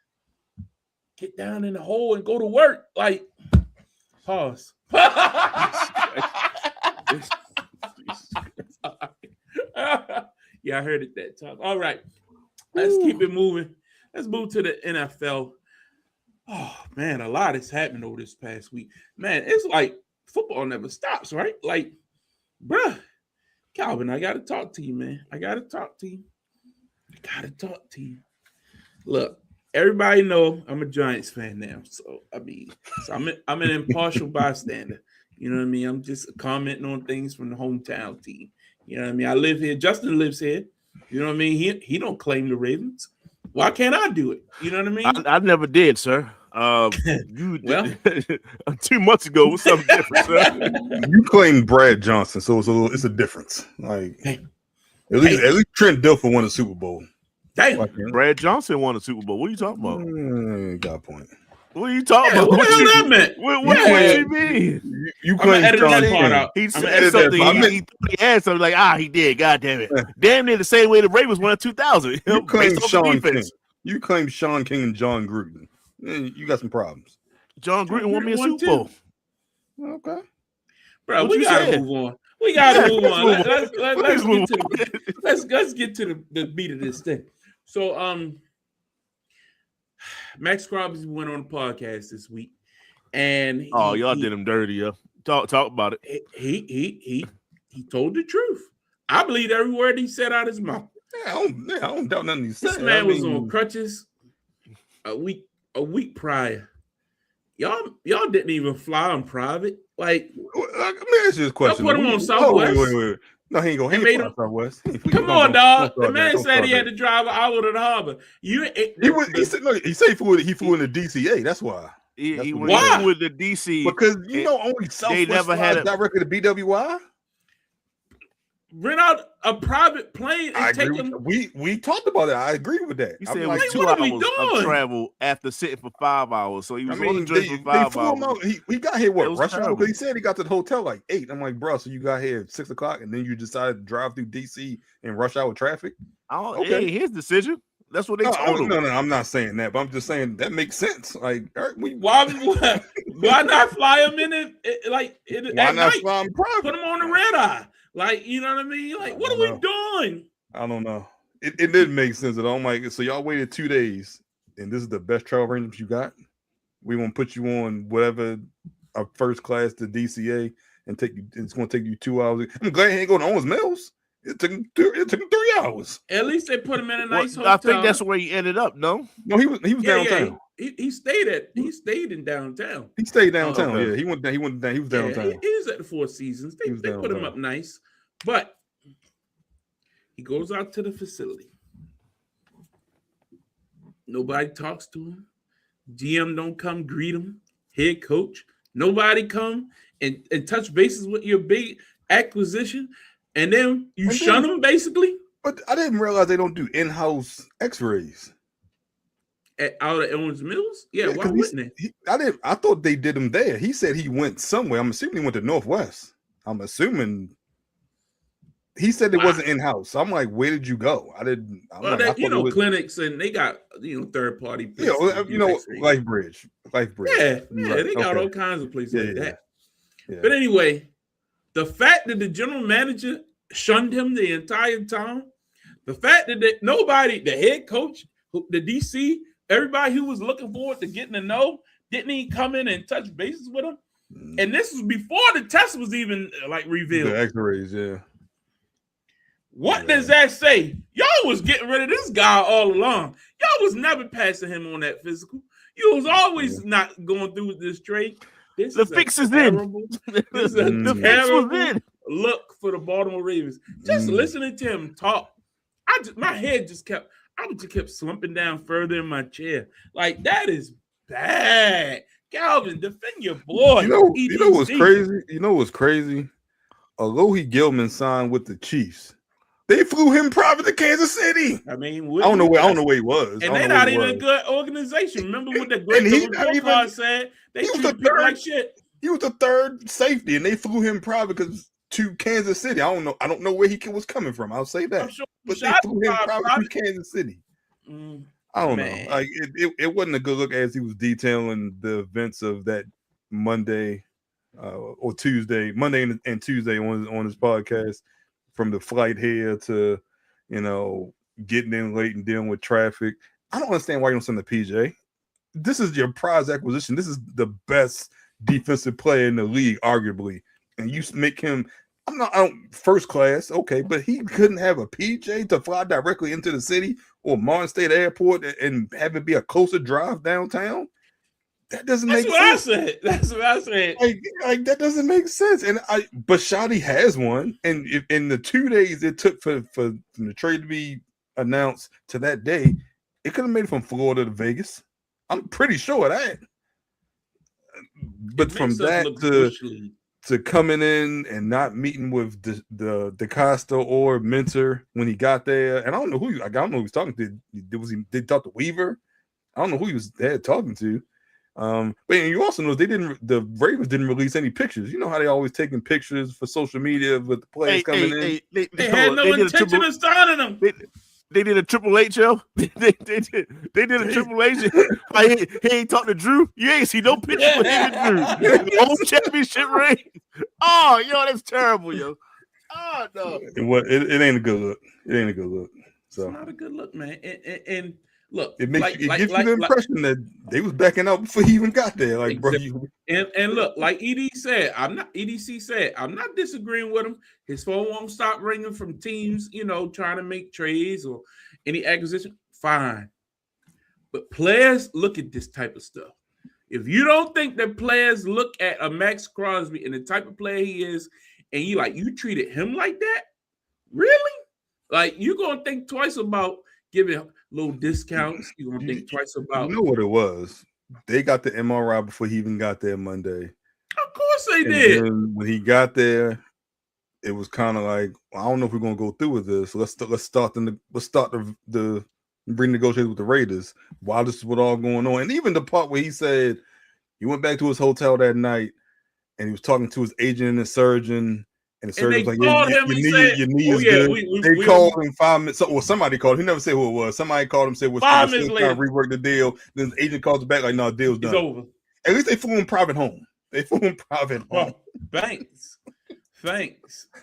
get down in the hole and go to work. Like, pause. Yeah, I heard it that time. All right, let's keep it moving. Let's move to the NFL. Oh, man, a lot has happened over this past week. Man, it's like football never stops, right? Like, bruh, Calvin, I got to talk to you, man. I got to talk to you. Look, everybody know I'm a Giants fan now. So, I mean, I'm an impartial bystander. You know what I mean? I'm just commenting on things from the hometown team. You know what I mean? I live here. Justin lives here. You know what I mean? He don't claim the Ravens. Why can't I do it? You know what I mean? I never did, sir. You well, 2 months ago was something different, sir. You claimed Brad Johnson, so it's a difference. Like at least Trent Dilfer won a Super Bowl. Damn. Brad Johnson won a Super Bowl. What are you talking about? Got a point. What are you talking about? What the hell that meant? What you mean? You claim that part out. He said something. He had something like, he did. God damn it. Damn near the same way the Ravens won in 2000. You claim Sean King. You claim Sean King and John Gruden. You got some problems. John Gruden won me a Super Bowl. Okay. Bro, we gotta move on. Let's get to the beat of this thing. So Max Crosby went on a podcast this week, and y'all did him dirty, yo. Talk about it. He told the truth. I believe every word he said out of his mouth. I don't doubt nothing he said. This man was on crutches a week prior. Y'all didn't even fly in private. Like, let me ask you this question. Y'all put him on Southwest. Wait. No, he ain't going on Southwest. Come on, dog. The man said he had to drive an hour to the harbor. He said he flew in the DCA. That's why. He went with the DC because only Southwest they never had a direct to BWI. Rent out a private plane and take them. We talked about it. I agree with that. He said it was 2 hours of travel after sitting for 5 hours. So he was on the trip for 5 hours. He got here rush hour? Because he said he got to the hotel like 8. I'm like, bro, so you got here at 6 o'clock and then you decided to drive through DC and rush hour traffic? Okay, his decision. That's what they told him. No, I'm not saying that, but I'm just saying that makes sense. Like, why not fly him in it? Like, why not fly him private? Put him on the red eye. Like, you know what I mean? Like, what are we doing? I don't know. It didn't make sense at all. I'm like, so y'all waited 2 days, and this is the best travel arrangements you got? We want to put you on whatever a first class to DCA and take you. It's going to take you 2 hours. I'm glad he ain't going to Owens Mills. It took him 3 hours. At least they put him in a nice hotel. I think that's where he ended up. No, he was downtown. He stayed in downtown. He stayed downtown. Yeah, he went down. He was downtown. He was at the Four Seasons. They put him up nice, but he goes out to the facility. Nobody talks to him. GM don't come greet him. Head coach, nobody come and touch bases with your big acquisition, and then you shun him basically. But I didn't realize they don't do in-house X-rays. Out at Owens Mills? Yeah, why wouldn't they? I thought they did them there. He said he went somewhere. I'm assuming he went to Northwest. I'm assuming he said it wasn't in-house. So I'm like, where did you go? Clinics and they got third party. LifeBridge. Yeah, they got all kinds of places like that. Yeah. But anyway, the fact that the general manager shunned him the entire time, the fact that nobody, the head coach, the DC, everybody who was looking forward to getting to know, didn't even come in and touch bases with him. And this was before the test was even revealed. The X-rays, yeah. What does that say? Y'all was getting rid of this guy all along. Y'all was never passing him on that physical. You was always not going through with this trade. The fix is in. This is a terrible look for the Baltimore Ravens. Just listening to him talk, my head just kept slumping down further in my chair. Like, that is bad. Calvin, defend your boy. You know what's crazy? You know what's crazy? Alohi Gilman signed with the Chiefs. They flew him private to Kansas City. I mean, I don't know where he was. And they're not even a good organization. Remember what the great report card said? They treat people like shit. He was the third safety, and they flew him private to Kansas City. I don't know where he was coming from. I'll say that. Sure but they flew him private to Kansas City. I don't know. Like it wasn't a good look as he was detailing the events of that Monday or Tuesday, Monday and Tuesday on his podcast, from the flight here to getting in late and dealing with traffic. I don't understand why you don't send the PJ. This is your prize acquisition. This is the best defensive player in the league, arguably, and you make him. I don't first class, okay, but he couldn't have a PJ to fly directly into the city or Martin State Airport and have it be a closer drive downtown. That doesn't make sense. That's what I said. Like that doesn't make sense. And Bashotti has one, and in the 2 days it took for the trade to be announced to that day, it could have made it from Florida to Vegas. I'm pretty sure of that. But from that to coming in and not meeting with the DeCosta or Mentor when he got there, and I don't know who he was talking to. Did he talk to Weaver? I don't know who he was there talking to. But you also know the Ravens didn't release any pictures. You know how they always taking pictures for social media with the players coming in. They had no intention of signing them. They did a Triple H show. They did a Triple H. He ain't talked to Drew. You ain't see no picture of him and Drew. The whole championship ring. Oh, yo, that's terrible, yo. Oh no. It ain't a good look. It ain't a good look. So it's not a good look, man. And look, it gives you the impression that they was backing out before he even got there. Like, exactly. bro, and look, like EDC said, I'm not disagreeing with him. His phone won't stop ringing from teams, trying to make trades or any acquisition. Fine, but players look at this type of stuff. If you don't think that players look at a Max Crosby and the type of player he is, and you treated him like that, really? Like, you're gonna think twice about giving little discounts. You're gonna think twice about. You know what it was? They got the MRI before he even got there Monday. Of course they did. When he got there, it was kind of like, I don't know if we're gonna go through with this. Let's start the renegotiate with the Raiders while this is what all going on. And even the part where he said he went back to his hotel that night and he was talking to his agent and his surgeon. And the surgeon was like, your knee is good. They called him 5 minutes. Or somebody called. He never said who it was. Somebody called him, said, 5 minutes later, rework the deal. Then the agent calls back like, no, deal's done. It's over. At least they flew him private home. Thanks.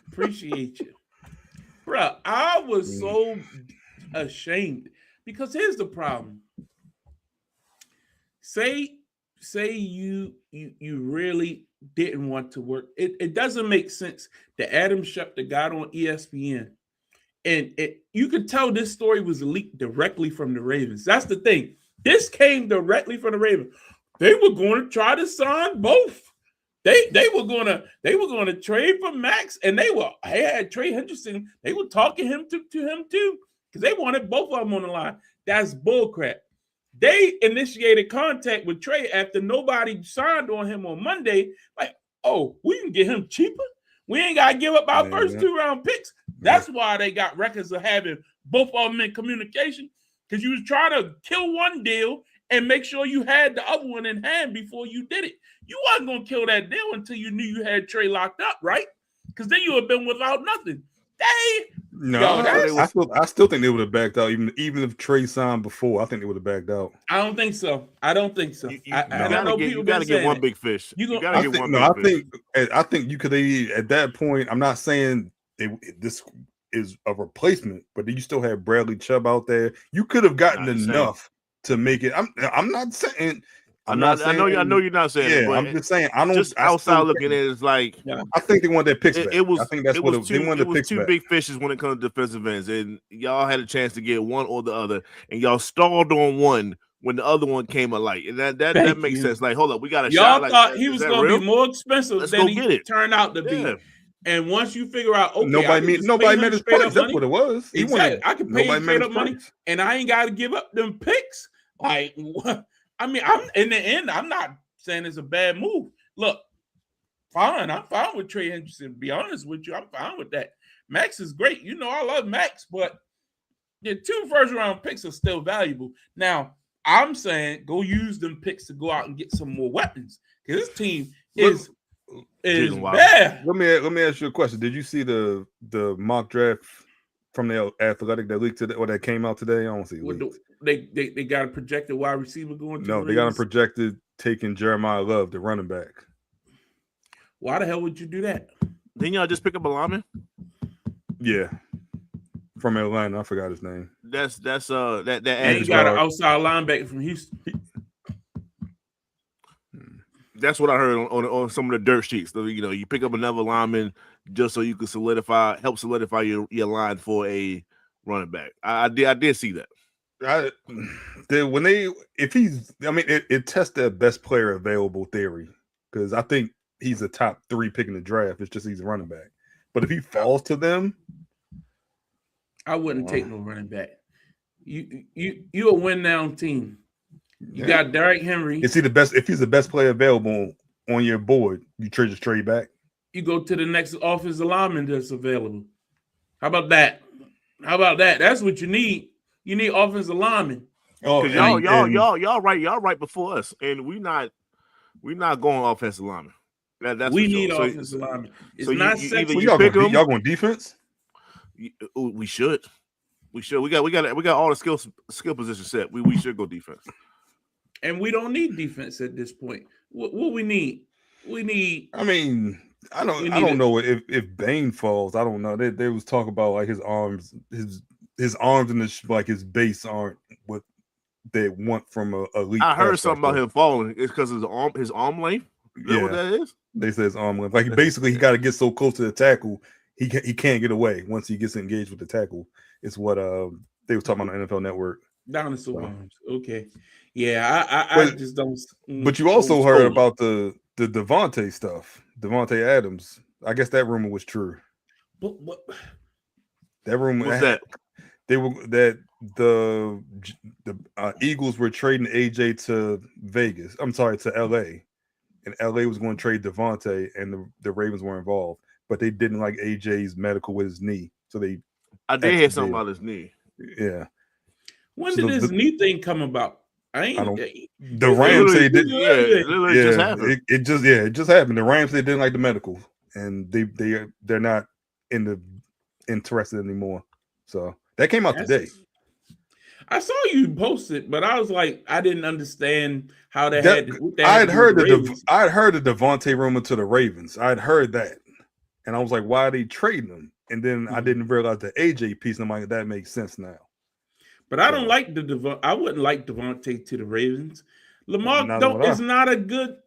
Appreciate you. Bro, I was so ashamed because here's the problem. Say you really didn't want to work. It doesn't make sense that Adam Schefter got on ESPN and you could tell this story was leaked directly from the Ravens. That's the thing. This came directly from the Ravens. They were going to try to sign both. They were going to trade for Max, and they had Trey Henderson. They were talking to him too because they wanted both of them on the line. That's bullcrap. They initiated contact with Trey after nobody signed on him on Monday. Like, oh, we can get him cheaper. We ain't got to give up our first 2-round picks. That's why they got records of having both of them in communication, because you was trying to kill one deal and make sure you had the other one in hand before you did it. You wasn't going to kill that deal until you knew you had Trey locked up, right? Because then you would have been without nothing. I still think they would have backed out, even if Trey signed before. I think they would have backed out. I don't think so. I You got to get one big fish. I think you could at that point. I'm not saying this is a replacement, but you still have Bradley Chubb out there. You could have gotten enough to make it. I'm not saying. I know you're not saying it, but I'm just saying I don't. Just outside looking at it, it's like I think they wanted their picks back. I think that's what they wanted. It was two big fishes when it comes to defensive ends, and y'all had a chance to get one or the other, and y'all stalled on one when the other one came alight, and that makes sense. Like, hold up, we got a shot. Y'all thought he was going to be more expensive than he turned out to be. And once you figure out, okay, nobody made his price. That's what it was. Exactly. I can pay him straight up money, and I ain't got to give up them picks. Like, I mean, I'm in the end, I'm not saying it's a bad move. Look, fine. I'm fine with Trey Hendrickson. To be honest with you, I'm fine with that. Max is great. You know, I love Max, but the 2 first-round picks are still valuable. Now, I'm saying go use them picks to go out and get some more weapons because this team is bad. Let me ask you a question. Did you see the mock draft from the Athletic that leaked today or that came out today? I don't see it. They got a projected wide receiver going. No, they got him projected taking Jeremiah Love, the running back. Why the hell would you do that? Didn't y'all just pick up a lineman? Yeah. From Atlanta, I forgot his name. That's that. And he got an outside linebacker from Houston. That's what I heard on some of the dirt sheets. So, you know, you pick up another lineman just so you can help solidify your line for a running back. I did see that. It tests the best player available theory because I think he's a top 3 pick in the draft. It's just he's a running back. But if he falls to them, I wouldn't take no running back. You a win now team. You got Derrick Henry. Is he the best? If he's the best player available on your board, you just trade back. You go to the next offensive lineman that's available. How about that? That's what you need. You need offensive linemen. Oh, y'all right before us, and we not going offensive lineman. That's we need offensive linemen. It's so not sexy. Y'all going defense? We should. We got all the skill positions set. We should go defense. And we don't need defense at this point. What we need? We need. I mean, I don't know if Bane falls. I don't know. They was talking about like his arms, his arms and his base aren't what they want from a elite. I heard something about him falling. It's because of his arm length. Is that what that is? They say his arm length. Like basically, he got to get so close to the tackle, he can't get away once he gets engaged with the tackle. It's what they were talking about on the NFL Network. Dinosaur arms. Okay. Yeah, I just don't. But you also heard about the Devontae stuff, Devontae Adams. I guess that rumor was true. What? That rumor was that the Eagles were trading AJ to Vegas. I'm sorry, to LA, and LA was going to trade Devontae, and the Ravens were involved, but they didn't like AJ's medical with his knee, so they. I did hear something about his knee. Yeah. When did this knee thing come about? The Rams say did. It just happened. It just happened. The Rams they didn't like the medical, and they're not interested anymore. So that came out today. I saw you post it, but I was like, I didn't understand how they had. I had heard the Devontae rumor to the Ravens. I had heard that, and I was like, why are they trading him? And then I didn't realize the AJ piece. And I'm like, that makes sense now. But I don't like I wouldn't like Devontae to the Ravens. Lamar is not a good.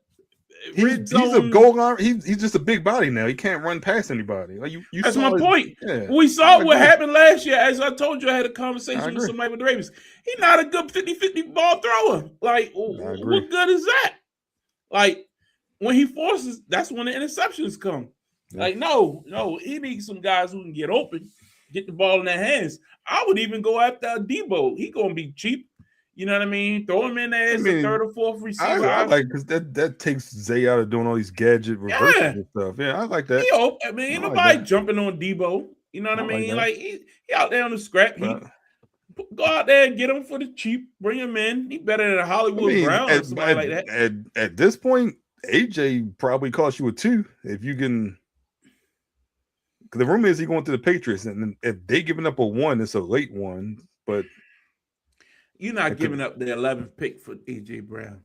He's a goal line. He's just a big body now. He can't run past anybody. Like you That's my point. Yeah, we saw what happened last year. As I told you, I had a conversation with somebody with the Ravens. He's not a good 50-50 ball thrower. Like, what good is that? Like, when he forces, that's when the interceptions come. Yeah. Like, no, he needs some guys who can get open, get the ball in their hands. I would even go after Debo. He gonna be cheap. You know what I mean? Throw him in there as a third or fourth receiver. I like because that takes Zay out of doing all these gadget reverses and stuff. Yeah, I like that. Ain't nobody jumping on Debo. You know what I mean? Like he out there on the scrap heap. Go out there and get him for the cheap. Bring him in. He better than a Hollywood Brown or something like that. At this point, AJ probably cost you a 2 if you can. The rumor is he going to the Patriots, and if they giving up a 1, it's a late one. But you're not giving up the 11th pick for AJ Brown.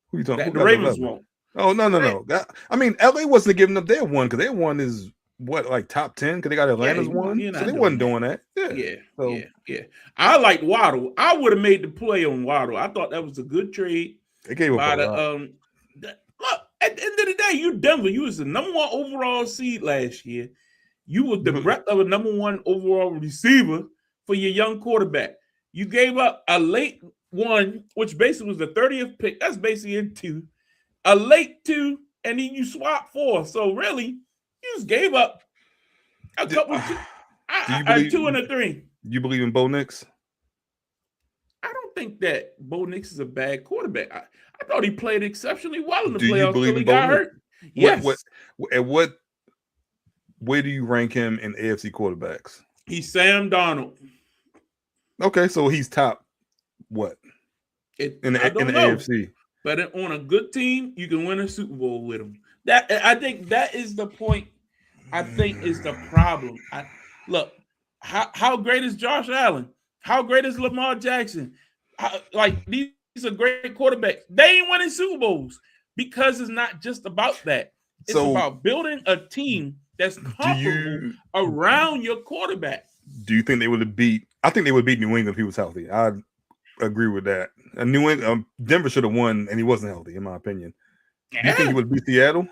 Who you talking? The Ravens won't. Oh no. LA wasn't giving up their 1 because their 1 is what, like top 10 because they got Atlanta's 1, so they wasn't doing that. Yeah. I like Waddle. I would have made the play on Waddle. I thought that was a good trade. They gave up a lot. Look, at the end of the day, you Denver. You was the number 1 overall seed last year. You were the breadth of a number 1 overall receiver for your young quarterback. You gave up a late 1, which basically was the 30th pick. That's basically a 2. A late 2, and then you swapped 4. So really, you just gave up a couple. A 2 and a 3. You believe in Bo Nix? I don't don't think that Bo Nix is a bad quarterback. I thought he played exceptionally well in the Do you playoffs believe until he in Bo got Nix? hurt. Yes. Where do you rank him in AFC quarterbacks? He's Sam Darnold. Okay, so he's top what? In the AFC. But on a good team, you can win a Super Bowl with him. I think that is the point. I think is the problem. Look, how great is Josh Allen? How great is Lamar Jackson? These are great quarterbacks. They ain't winning Super Bowls because it's not just about that. It's about building a team that's comfortable around your quarterback. Do you think they would have beat? I think they would beat New England if he was healthy. I agree with that. New England, Denver should have won, and he wasn't healthy, in my opinion. Yeah. Do you think he would beat Seattle?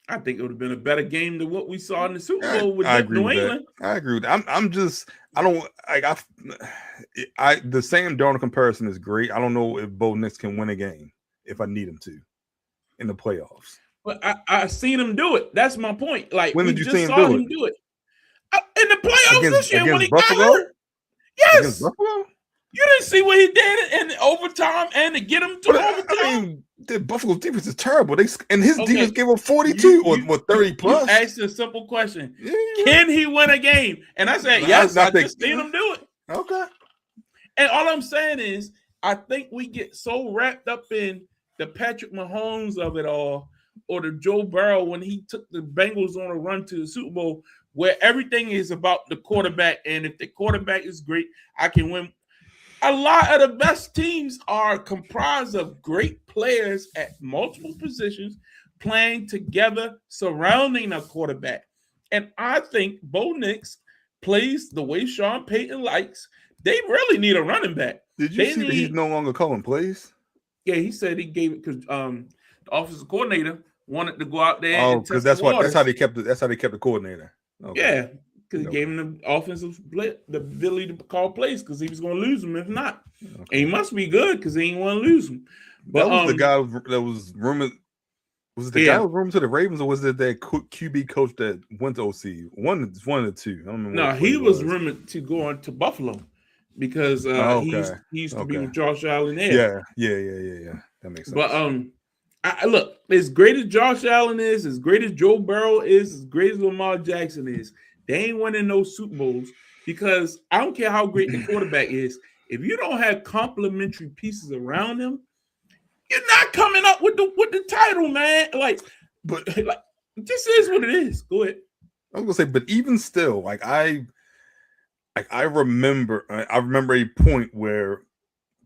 I think it would have been a better game than what we saw in the Super Bowl with New England. I agree with that. The Sam Darnold comparison is great. I don't know if Bo Nix can win a game if I need him to in the playoffs. But I seen him do it. That's my point. Like, when did you see him do it? In the playoffs this year when he Buffalo? got hurt. Yes. Against Buffalo? You didn't see what he did in overtime and to get him to overtime. I mean, the Buffalo defense is terrible. His defense gave up 42 or 30 plus. You asked a simple question. Yeah. Can he win a game? And I said, yes, I just seen him do it. Okay. And all I'm saying is, I think we get so wrapped up in the Patrick Mahomes of it all, or the Joe Burrow when he took the Bengals on a run to the Super Bowl, where everything is about the quarterback. And if the quarterback is great, I can win. A lot of the best teams are comprised of great players at multiple positions playing together, surrounding a quarterback. And I think Bo Nix plays the way Sean Payton likes. They really need a running back. Did you see that he's no longer calling plays? Yeah, he said he gave it because the offensive coordinator wanted to go out there. Oh, because that's how they kept the coordinator. Okay. Yeah. Because he gave him the offensive the ability to call plays because he was going to lose them if not. Okay. And he must be good because he ain't want to lose them. But that was the guy that was rumored. Was it the guy that was rumored to the Ravens, or was it that QB coach that went to OC? One of the two. I don't remember. No, he was rumored to go on to Buffalo because he used to be with Josh Allen there. Yeah. That makes sense. But look, as great as Josh Allen is, as great as Joe Burrow is, as great as Lamar Jackson is, they ain't winning no Super Bowls because I don't care how great the quarterback is. If you don't have complementary pieces around him, you're not coming up with the title, man. But this is what it is. Go ahead. I was gonna say, but even still, I remember a point where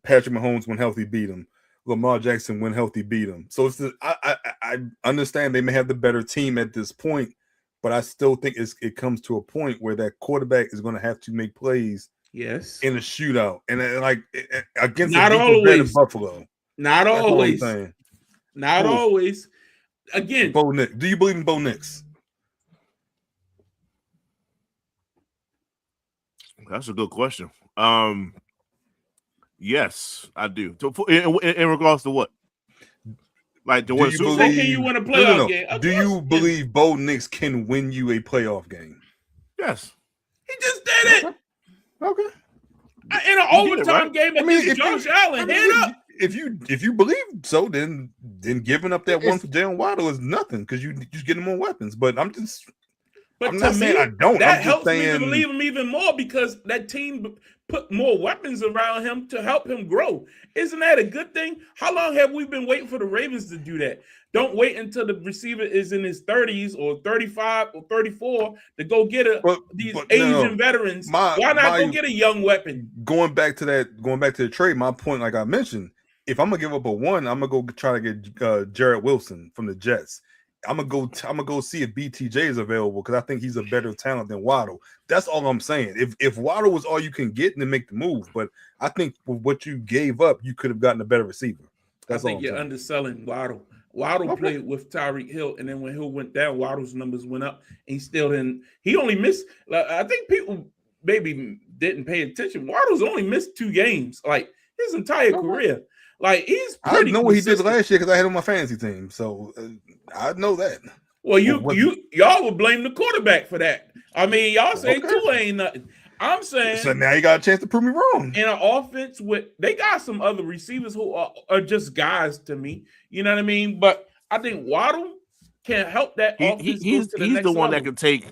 Patrick Mahomes, when healthy, beat him. Lamar Jackson, when healthy, beat him. So I understand they may have the better team at this point. But I still think it comes to a point where that quarterback is going to have to make plays, yes, in a shootout, and against not always Buffalo. Not always. Not always. Again, Bo Nix. Do you believe in Bo Nix? That's a good question. Yes, I do. In regards to what? Like, can you win a playoff game? Do you believe Bo Nix can win you a playoff game? Yes. He just did it. Okay. In an overtime game against Josh Allen. If you believe so, then giving up that one for Jalen Waddle is nothing because you just get more weapons. But I'm not saying I don't. That helps me to believe him even more because that team put more weapons around him to help him grow. Isn't that a good thing? How long have we been waiting for the Ravens to do that? Don't wait until the receiver is in his 30s or 35 or 34 to go get these Asian veterans. Why not go get a young weapon? Going back to the trade, my point, like I mentioned, if I'm gonna give up a one, I'm gonna go try to get Jarrett Wilson from the Jets. I'm gonna go see if BTJ is available because I think he's a better talent than Waddle. That's all I'm saying. If Waddle was all you can get, then make the move. But I think with what you gave up, you could have gotten a better receiver. I think you're underselling Waddle. Waddle played with Tyreek Hill, and then when Hill went down, Waddle's numbers went up, and he still didn't. He only missed. I think people maybe didn't pay attention. Waddle's only missed 2 games, like his entire career. Like he's pretty. I know what he did last year because I had him on my fantasy team, so I know that. Well, y'all would blame the quarterback for that. I mean, y'all say Tua ain't nothing. I'm saying. So now you got a chance to prove me wrong. In an offense they got some other receivers who are just guys to me. You know what I mean? But I think Waddle can help that offense go to the next the one level. that can take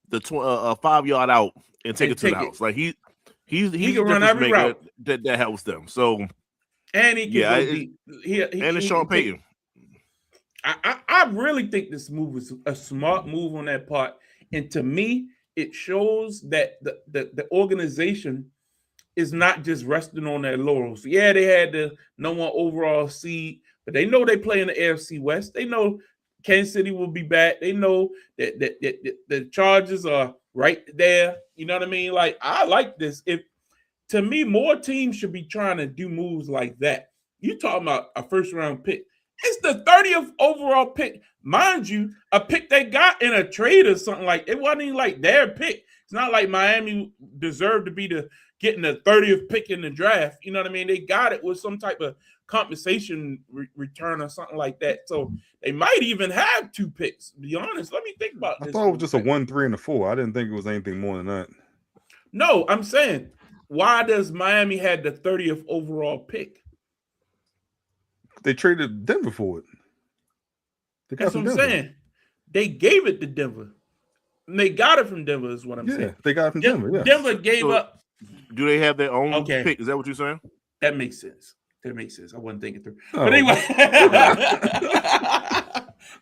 the 5-yard out and take it to the house. Like he's he can run every route that helps them. So and he can go deep. And it's Sean Payton. I really think this move was a smart move on that part, and to me, it shows that the organization is not just resting on their laurels. Yeah, they had the #1 overall seed, but they know they play in the AFC West. They know Kansas City will be back. They know that the Chargers are right there. You know what I mean? Like, I like this. To me, more teams should be trying to do moves like that. You talking about a first-round pick. It's the 30th overall pick. Mind you, a pick they got in a trade or something. Like, it wasn't even like their pick. It's not like Miami deserved to be getting the 30th pick in the draft. You know what I mean? They got it with some type of compensation return or something like that. So they might even have 2 picks, to be honest. Let me think about this. I thought it was just a 1, 3, and a 4. I didn't think it was anything more than that. No, I'm saying, why does Miami have the 30th overall pick? They traded Denver for it. That's what I'm saying. They gave it to Denver. And they got it from Denver, is what I'm saying. They got it from Denver. Yeah. Denver gave up. Do they have their own pick? Is that what you're saying? That makes sense. I wasn't thinking through. But anyway,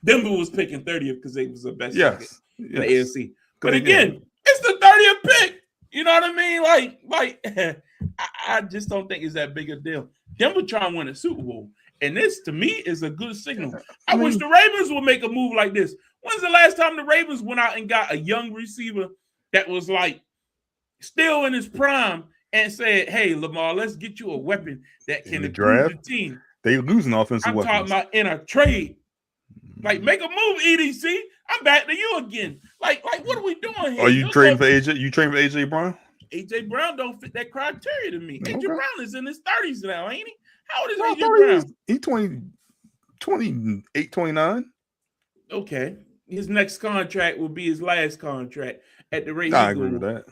Denver was picking 30th because they was the best in the AFC. But again, it's the 30th pick. You know what I mean? Like I just don't think it's that big a deal. Denver trying to win a Super Bowl. And this, to me, is a good signal. I wish the Ravens would make a move like this. When's the last time the Ravens went out and got a young receiver that was like still in his prime and said, hey, Lamar, let's get you a weapon that can improve the team. They losing offensive weapons. I'm talking about in a trade. Like, make a move, EDC. I'm back to you again. Like what are we doing here? Are you trading for AJ? You trading for AJ Brown? AJ Brown don't fit that criteria to me. AJ Brown is in his 30s now, ain't he? How old is AJ Brown? He's 28, 29. Okay. His next contract will be his last contract at the rate. I agree with that.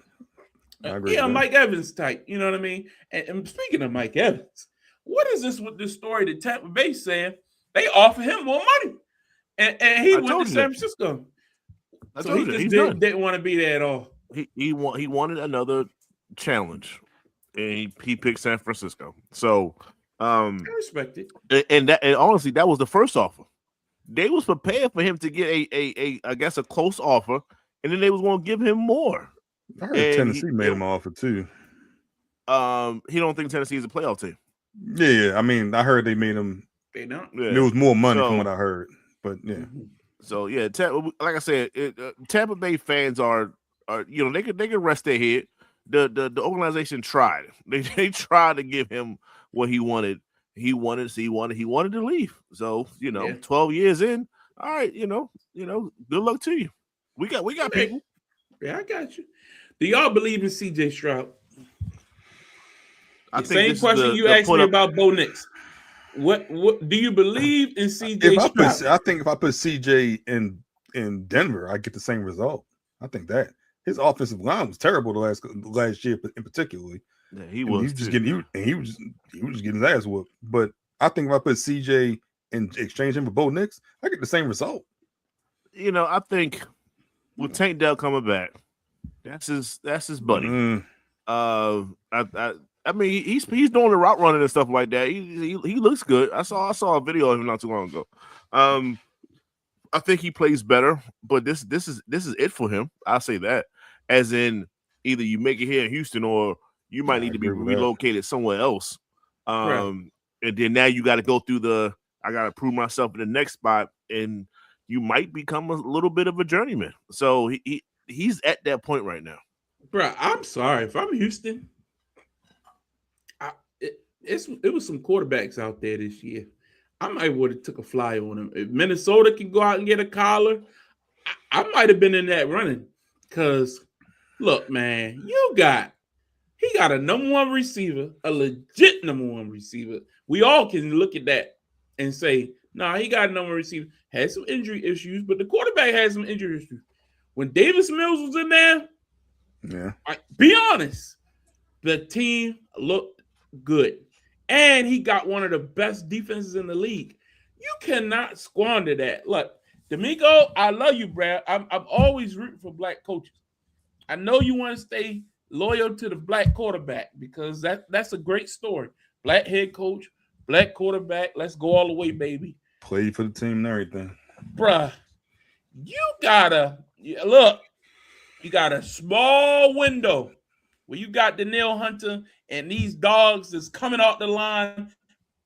Mike Evans type. You know what I mean? And speaking of Mike Evans, what is this with this story that Tampa Bay saying they offer him more money? And he went to San Francisco. So he just didn't want to be there at all. He wanted another challenge. And he picked San Francisco. So I respect it. And honestly, that was the first offer. They was prepared for him to get a close offer, and then they was going to give him more. I heard Tennessee made him an offer too. He don't think Tennessee is a playoff team. Yeah. I mean, I heard they made him. They don't. Yeah. There was more money from what I heard, but yeah. So yeah, like I said, Tampa Bay fans are they can rest their head. The organization tried. They tried to give him what he wanted. He wanted to leave. So 12 years in, all right, good luck to you. We got people. Yeah, I got you. Do y'all believe in CJ Stroud? The same question you asked me about Bo Nix. What do you believe in CJ Stroud? I think if I put CJ in Denver, I get the same result. I think that his offensive line was terrible the last year in particularly. Yeah, he was just getting his ass whooped. But I think if I put CJ and exchange him for Bo Nix, I get the same result. I think with Tank Dell coming back, that's his buddy. I mean, he's doing the route running and stuff like that. He looks good. I saw a video of him not too long ago. I think he plays better, but this is it for him. I'll say that. As in, either you make it here in Houston or you might need to be relocated somewhere else. And then now you got to go through I got to prove myself in the next spot, and you might become a little bit of a journeyman. So he's at that point right now. Bro, I'm sorry. If I'm Houston, it was some quarterbacks out there this year. I might would have took a fly on him. If Minnesota can go out and get a collar, I might have been in that running. Because, look, man, he got a #1 receiver, a legit #1 receiver. We all can look at that and say, nah, he got a #1 receiver. Had some injury issues, but the quarterback had some injury issues. When Davis Mills was in there, Yeah. Be honest. The team looked good. And he got one of the best defenses in the league. You cannot squander that. Look, D'Amico, I love you, Brad. I'm always rooting for black coaches. I know you want to stay loyal to the black quarterback because that's a great story. Black head coach, black quarterback. Let's go all the way, baby. Played for the team and everything. Bruh, you got a small window where you got Danielle Hunter and these dogs that's coming off the line,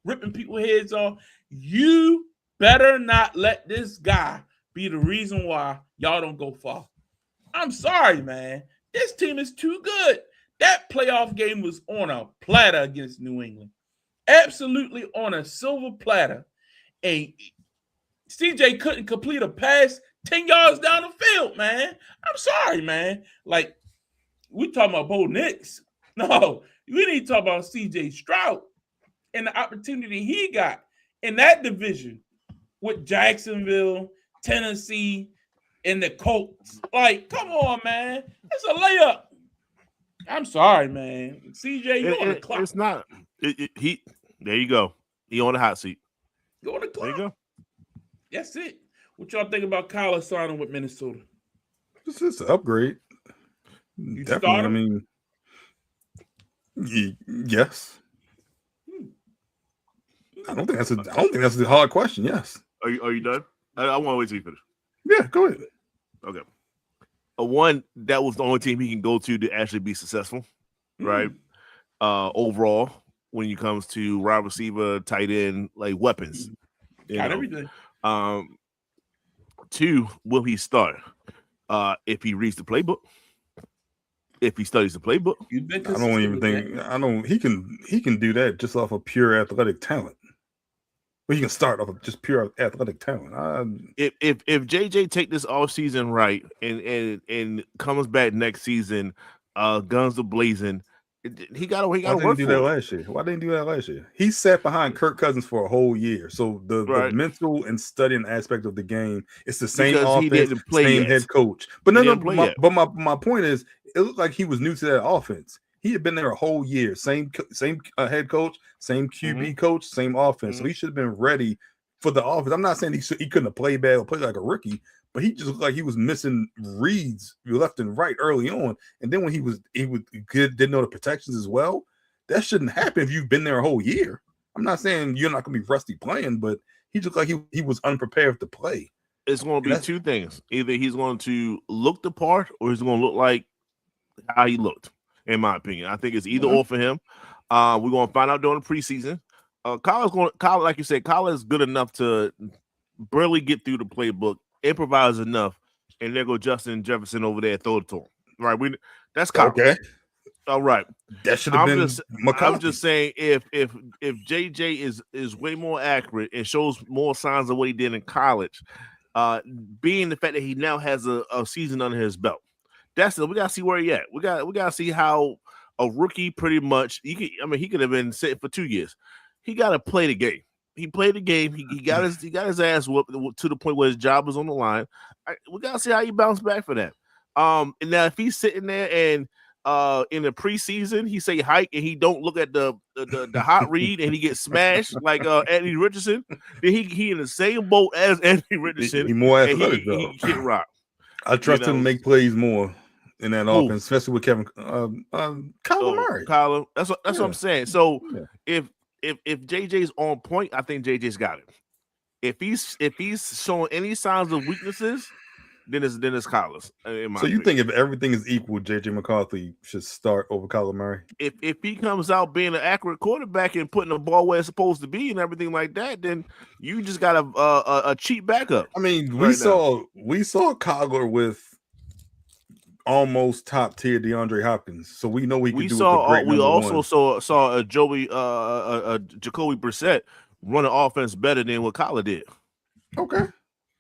ripping people's heads off. You better not let this guy be the reason why y'all don't go far. I'm sorry, man. This team is too good. That playoff game was on a platter against New England. Absolutely on a silver platter. And CJ couldn't complete a pass 10 yards down the field, man. I'm sorry, man. Like, we talking about Bo Nix. No, we need to talk about CJ Stroud and the opportunity he got in that division with Jacksonville, Tennessee, and the Colts. Like, come on, man. It's a layup. I'm sorry, man. CJ, you on the clock. It's not. There you go. He on the hot seat. Go on the clock. There you go. That's it. What y'all think about Kyler signing with Minnesota? This is an upgrade. You Definitely. start I him? mean, yes. I don't think that's a hard question. Yes. Are you done? I want to wait till you finish. Yeah, go ahead. Okay. One, that was the only team he can go to actually be successful, right? Overall, when it comes to wide receiver, tight end, like weapons. Got everything. Two, will he start? If he reads the playbook, if he studies the playbook. I don't even think he can do that just off of pure athletic talent. Well, you can start off of just pure athletic talent. If JJ take this off season right and comes back next season, guns are blazing, he got to work. Why didn't he do that last year? Why didn't he do that last year? He sat behind Kirk Cousins for a whole year. So the mental and studying aspect of the game, it's the same offense, same head coach. But my point is, it looked like he was new to that offense. He had been there a whole year, same head coach, same QB coach, same offense. So he should have been ready for the offense. I'm not saying he couldn't have played bad or played like a rookie, but he just looked like he was missing reads left and right early on. And then when he didn't know the protections as well, that shouldn't happen if you've been there a whole year. I'm not saying you're not going to be rusty playing, but he just like he was unprepared to play. It's going to be two things. Either he's going to look the part or he's going to look like how he looked. In my opinion, I think it's either or for him. We're going to find out during the preseason. Kyler, like you said, Kyler is good enough to barely get through the playbook, improvise enough, and there go Justin Jefferson over there, throw it to him. Right? That's Kyler. Okay. All right. That should have been McCarthy. I'm just saying, if JJ is way more accurate and shows more signs of what he did in college, being the fact that he now has a season under his belt. We gotta see where he at. We gotta see how a rookie pretty much. He could have been sitting for 2 years. He got to play the game. He played the game. He got his ass whooped to the point where his job was on the line. We gotta see how he bounced back for that. And now if he's sitting there and in the preseason he say hike and he don't look at the hot read and he gets smashed like Anthony Richardson, then he in the same boat as Anthony Richardson. He more athletic though. He get rocked. I trust him to make plays more in that offense, especially with Kyler Murray. Kyler, that's what I'm saying. So if JJ's on point, I think JJ's got it. If he's showing any signs of weaknesses, then it's Kyler's. So you think if everything is equal, JJ McCarthy should start over Kyler Murray? If he comes out being an accurate quarterback and putting the ball where it's supposed to be and everything like that, then you just got a cheap backup. I mean, we saw Kyler with almost top tier DeAndre Hopkins, so we know we can do it. We also saw Jacoby Brissett run an offense better than what Kyler did. Okay,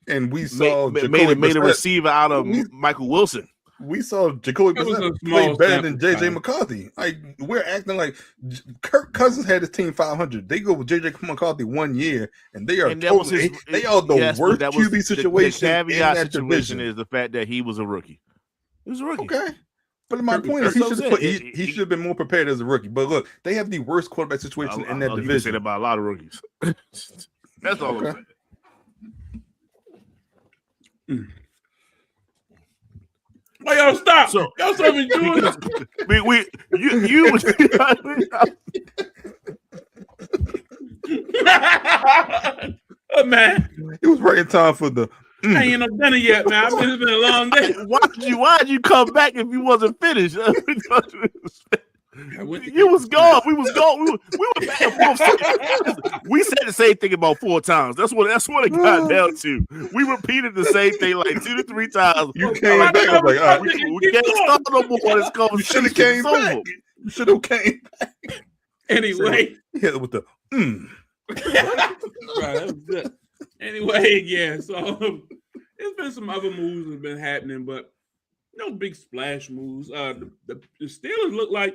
and we saw made a receiver out of Michael Wilson. We saw Jacoby Brissett play better than JJ McCarthy. Like, we're acting like Kirk Cousins had his team 500. They go with JJ McCarthy 1 year, and they are the worst QB situation. The caveat situation is the fact that he was a rookie. He was a rookie. Okay. But my point is, he should have been more prepared as a rookie. But look, they have the worst quarterback situation in that division. You can say that about a lot of rookies. That's all I'm saying. Why y'all stop? So y'all saw me doing this. Oh, man, it was right in time for the. I ain't no dinner yet, man. It's been a long day. Why'd you come back if you wasn't finished? You was gone. We was gone. We were back and forth. We said the same thing about 4 times. That's what it got down to. We repeated the same thing like 2 to 3 times. You came back. I was like, all right, we can't start no more. It's called. You should have came back. You should have came back. Anyway, hit it with the. Right, that was good. Anyway, yeah. So there's been some other moves that have been happening, but no big splash moves. The Steelers look like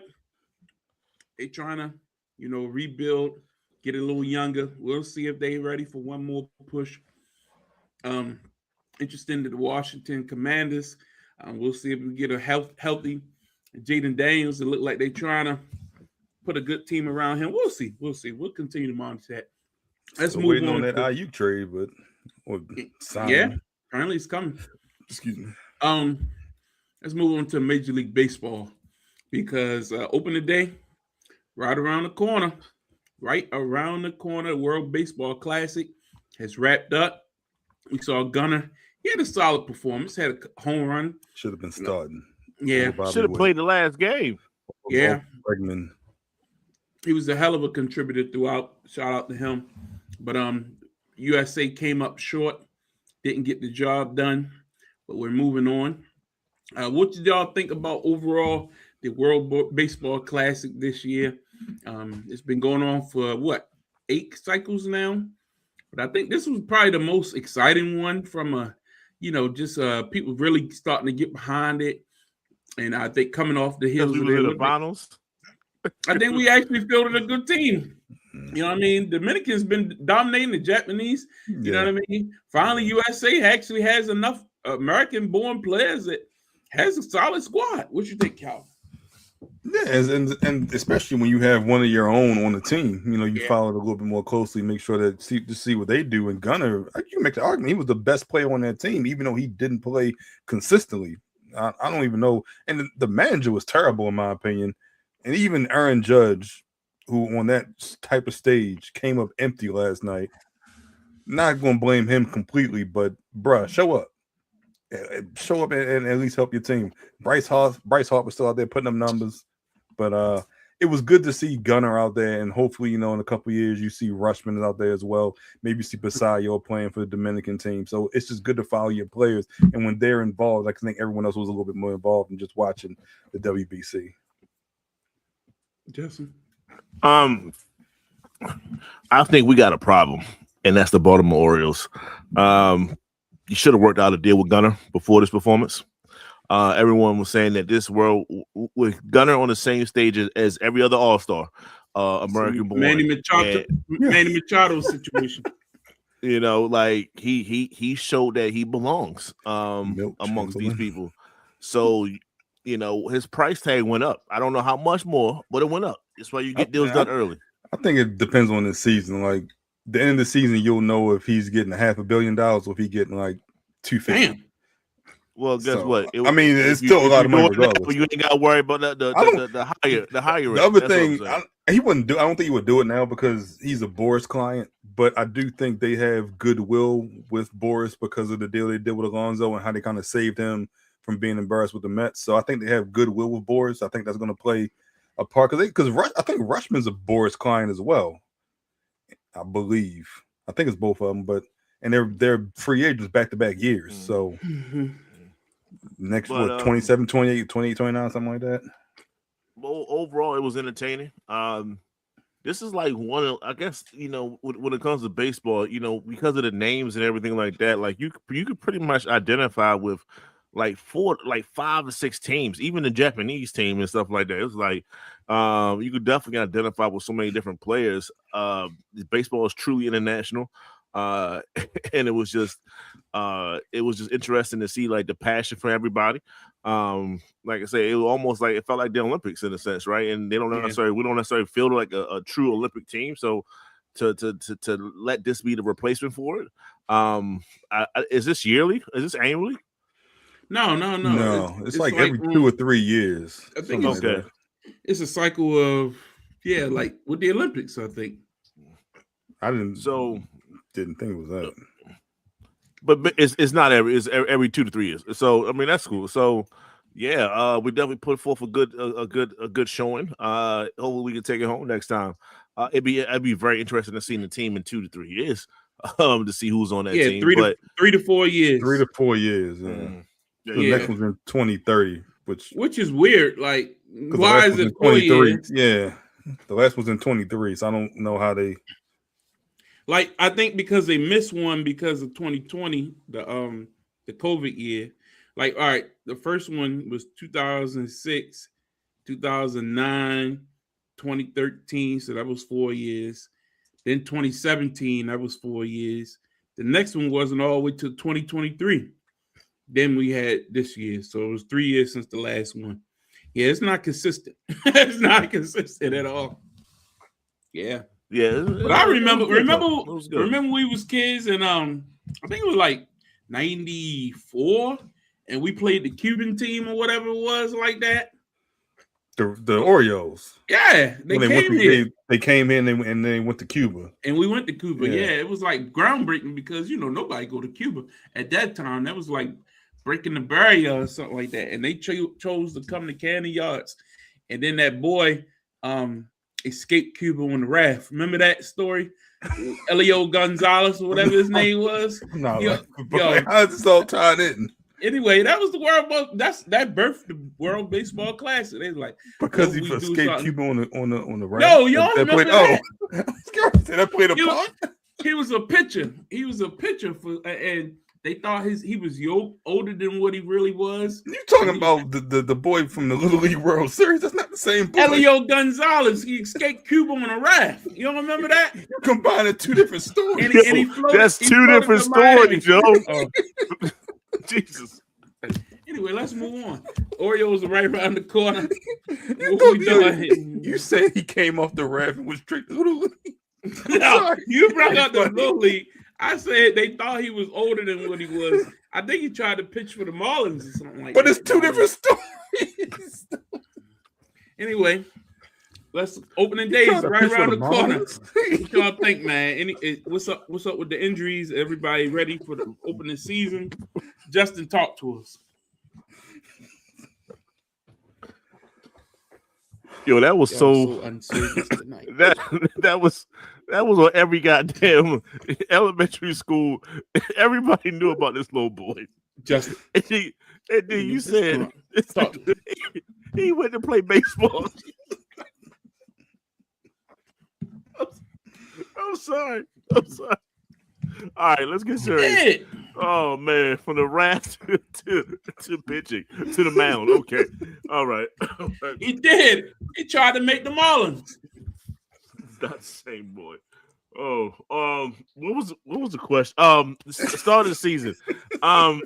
they're trying to, rebuild, get a little younger. We'll see if they're ready for one more push. Interested in the Washington Commanders. We'll see if we get a healthy Jaden Daniels. It look like they're trying to put a good team around him. We'll see. We'll continue to monitor that. Let's move waiting on that IU trade, but apparently it's coming. Excuse me. Let's move on to Major League Baseball because opening day right around the corner. World Baseball Classic has wrapped up. We saw Gunnar. He had a solid performance. Had a home run. Should have been starting. Yeah, should have played the last game. Yeah, Bregman. He was a hell of a contributor throughout. Shout out to him. But USA came up short, didn't get the job done, but we're moving on. What did y'all think about overall the World Baseball Classic this year? It's been going on for 8 cycles now? But I think this was probably the most exciting one from people really starting to get behind it. And I think coming off the heels of the finals. I think we actually fielded a good team. You know what I mean? Dominican's been dominating the Japanese. You know what I mean? Finally, USA actually has enough American-born players that has a solid squad. What you think, Cal? Yeah, and especially when you have one of your own on the team, you follow it a little bit more closely, make sure to see what they do. And Gunnar, you can make the argument he was the best player on that team, even though he didn't play consistently. I don't even know. And the manager was terrible, in my opinion. And even Aaron Judge, who on that type of stage came up empty last night. Not going to blame him completely, but bruh, show up. Show up and at least help your team. Bryce Hart was still out there putting up numbers, but it was good to see Gunnar out there, and hopefully, in a couple of years, you see Rushman out there as well. Maybe you see Basayo playing for the Dominican team. So it's just good to follow your players, and when they're involved, I think everyone else was a little bit more involved than just watching the WBC. Justin, I think we got a problem, and that's the Baltimore Orioles. You should have worked out a deal with Gunnar before this performance. Everyone was saying that this world with Gunnar on the same stage as every other All-Star, American-born. Manny Machado situation. He showed that he belongs amongst these people. So, his price tag went up. I don't know how much more, but it went up. That's why you get deals done early. I think it depends on the season. Like the end of the season, you'll know if he's getting $500 million or if he's getting like $250 million. Well, guess what? It's still a lot of money. You ain't got to worry about the higher. The other thing, he wouldn't do. I don't think he would do it now because he's a Boris client. But I do think they have goodwill with Boris because of the deal they did with Alonso and how they kind of saved him from being embarrassed with the Mets. So I think they have goodwill with Boris. I think that's going to play a part because I think Rushman's a Boris client as well. I believe. I think it's both of them, and they're free agents back-to-back years. So next 27, 28, 28, 29, something like that. Well, overall, it was entertaining. This is like one of, I guess, when it comes to baseball, because of the names and everything like that, like you could pretty much identify with like 5 or 6 teams, even the Japanese team and stuff like that. It's like you could definitely identify with so many different players. Baseball is truly international. and it was just interesting to see like the passion for everybody. Like I say, it was almost like it felt like the Olympics in a sense, right? And we don't necessarily feel like a true Olympic team. So to let this be the replacement for it, is this yearly? Is this annually? No. It's like every 2 or 3 years. I think it's a cycle of like with the Olympics. I think I didn't think it was that. But it's not every 2 to 3 years. So I mean that's cool. So yeah, we definitely put forth a good showing. Hopefully we can take it home next time. It'd be very interesting to see the team in 2 to 3 years. To see who's on that team. 3 to 4 years. 3 to 4 years. The next one's in 2030, which is weird. Like, why is it 4 years? Yeah, the last one's in 23, so I don't know how they. Like, I think because they missed one because of 2020, the COVID year. Like, all right, the first one was 2006, 2009, 2013, so that was 4 years. Then 2017, that was 4 years. The next one wasn't all the way to 2023. Then we had this year, so it was 3 years since the last one. Yeah, it's not consistent. It's not consistent at all. Yeah. But I remember we was kids, and I think it was like 94, and we played the Cuban team or whatever it was like that. The Oreos. Yeah, they came here. They came in and they went to Cuba. And we went to Cuba. Yeah, it was like groundbreaking because nobody go to Cuba at that time. That was like breaking the barrier or something like that. And they chose to come to Cannon Yards. And then that boy escaped Cuba on the raft. Remember that story? Elio Gonzalez or whatever his name was. How's this all tied in? Anyway, that was the that birthed the World Baseball Classic. They was like because he escaped Cuba on the raft. No, y'all remember that? That played a part. He was a pitcher. He was a pitcher and they thought he was older than what he really was. You talking about the boy from the Little League World Series? That's not the same boy. Elio Gonzalez. He escaped Cuba on a raft. You don't remember that? You combining two different stories. That's two different stories, Joe. Jesus. Anyway, let's move on. Oreos are right around the corner. You said he came off the raft and went straight to Little League. No, you brought up the Little League. I said they thought he was older than what he was. I think he tried to pitch for the Marlins or something like that. But it's two different stories. Anyway, let's opening days right around the corner. What y'all think, man? What's up with the injuries? Everybody ready for the opening season? Justin, talk to us. Yo, that was so that was on every goddamn elementary school. Everybody knew about this little boy. Justin, and then you said he went to play baseball. I'm sorry. All right, let's get serious. Oh man, from the raft to pitching to the mound. Okay, all right. He did. He tried to make the Marlins. That same boy. Oh, what was the question? Start of the season. Our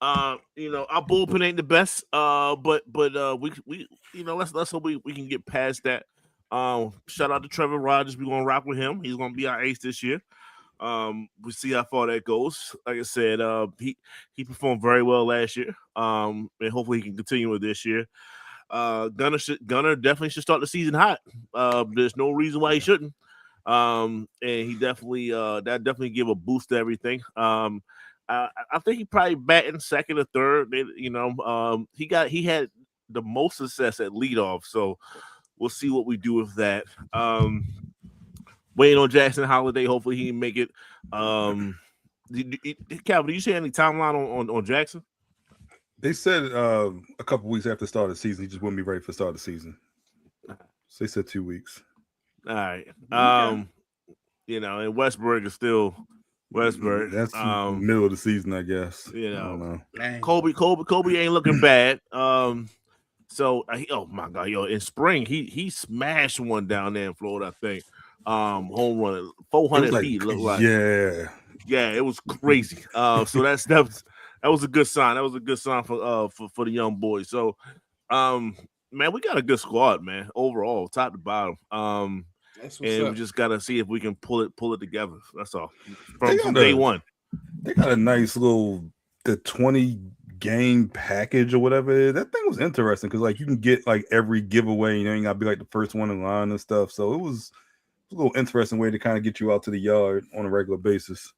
bullpen ain't the best. But we let's hope we can get past that. Shout out to Trevor Rogers. We're gonna rock with him. He's gonna be our ace this year. We see how far that goes. Like I said, he performed very well last year. And hopefully he can continue with this year. Gunner definitely should start the season hot. There's no reason why he shouldn't. And he definitely that definitely give a boost to everything. I think he probably batting second or third. He had the most success at leadoff, so we'll see what we do with that. Waiting on Jackson Holiday. Hopefully he can make it. Calvin, did you say any timeline on Jackson? They said a couple weeks after the start of the season, he just wouldn't be ready for the start of the season. So they said 2 weeks. All right. And Westburg is still Westburg. That's middle of the season, I guess. I don't know. Kobe ain't looking bad. So oh my God, in spring he smashed one down there in Florida, I think. Home run 400 feet. It looked like. Yeah, it was crazy. So that was a good sign. That was a good sign for the young boys. So, man, we got a good squad, man. Overall, top to bottom. And we just gotta see if we can pull it together. That's all. From day one. They got a nice little 20 game package or whatever. That thing was interesting because like you can get like every giveaway. You ain't gotta be like the first one in line and stuff. So it was a little interesting way to kind of get you out to the yard on a regular basis.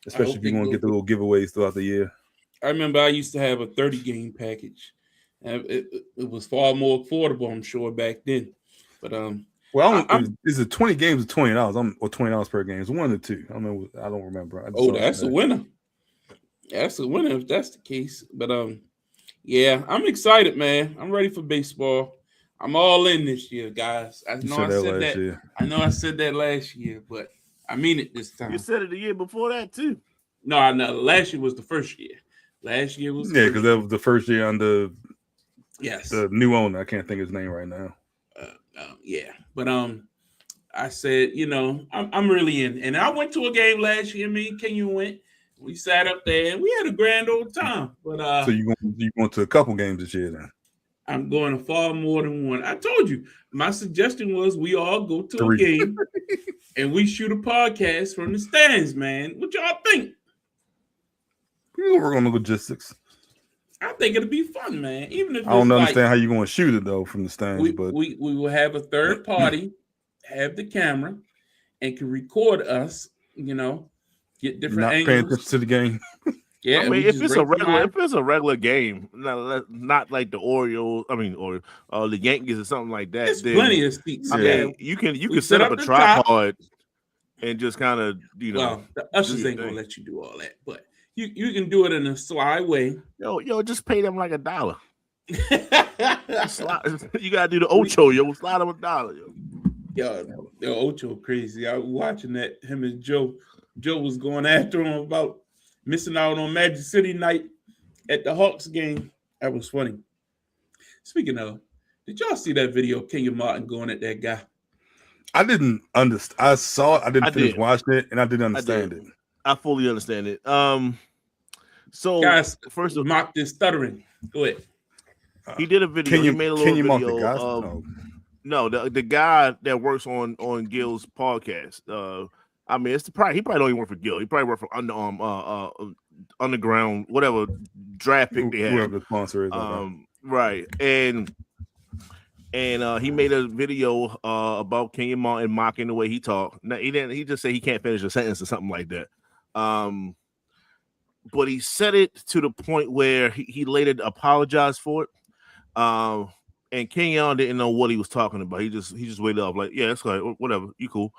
Especially if you want to get the little giveaways throughout the year. I remember I used to have a 30 game package. It was far more affordable, I'm sure, back then. But is it 20 games or $20? Or $20 per game? It's one or two. I don't remember. That's a winner. That's a winner if that's the case. But yeah, I'm excited, man. I'm ready for baseball. I'm all in this year, guys. I know I said that last year, but I mean it this time. You said it the year before that too. No, I know. Last year was the first year. Last year was because that was the first year under the new owner. I can't think of his name right now. But I said, I'm really in, and I went to a game last year. Me and Kenya went. We sat up there and we had a grand old time. But so you going to a couple games this year then? I'm going to far more than one. I told you. My suggestion was we all go to a game and we shoot a podcast from the stands, man. What y'all think? We'll work on the logistics. I think it'll be fun, man. Even if I don't understand how you're going to shoot it though from the stands, but we will have a third party, have the camera, and can record us. Get different angles. Paying attention to the game. Yeah, I mean, if it's a regular game, not like the Orioles, the Yankees or something like that. There's plenty of seats. I mean, you can set up a tripod and just kind of Well, the ushers ain't gonna let you do all that, but you can do it in a sly way. Yo, just pay them like $1. You gotta do the Ocho, slide them $1. Yo, Ocho crazy. I was watching that. Him and Joe was going after him about missing out on Magic City night at the Hawks game. That was funny. Speaking of, did y'all see that video of Kenya Martin going at that guy? I didn't understand. I saw it. I didn't finish watching it, and I didn't understand it. I fully understand it. So guys, first mock this stuttering. Go ahead. He did a video. He made a little video. No, the guy that works on Gil's podcast. I mean, he probably don't even work for Gil. He probably work for Underground, whatever draft pick they have. Whoever the sponsor is. Right. And he made a video about Kenya Martin mocking the way he talked. Now, he just said he can't finish a sentence or something like that. But he said it to the point where he later apologized for it. And Kenyon didn't know what he was talking about. He just waited up like, yeah, it's like whatever, you cool.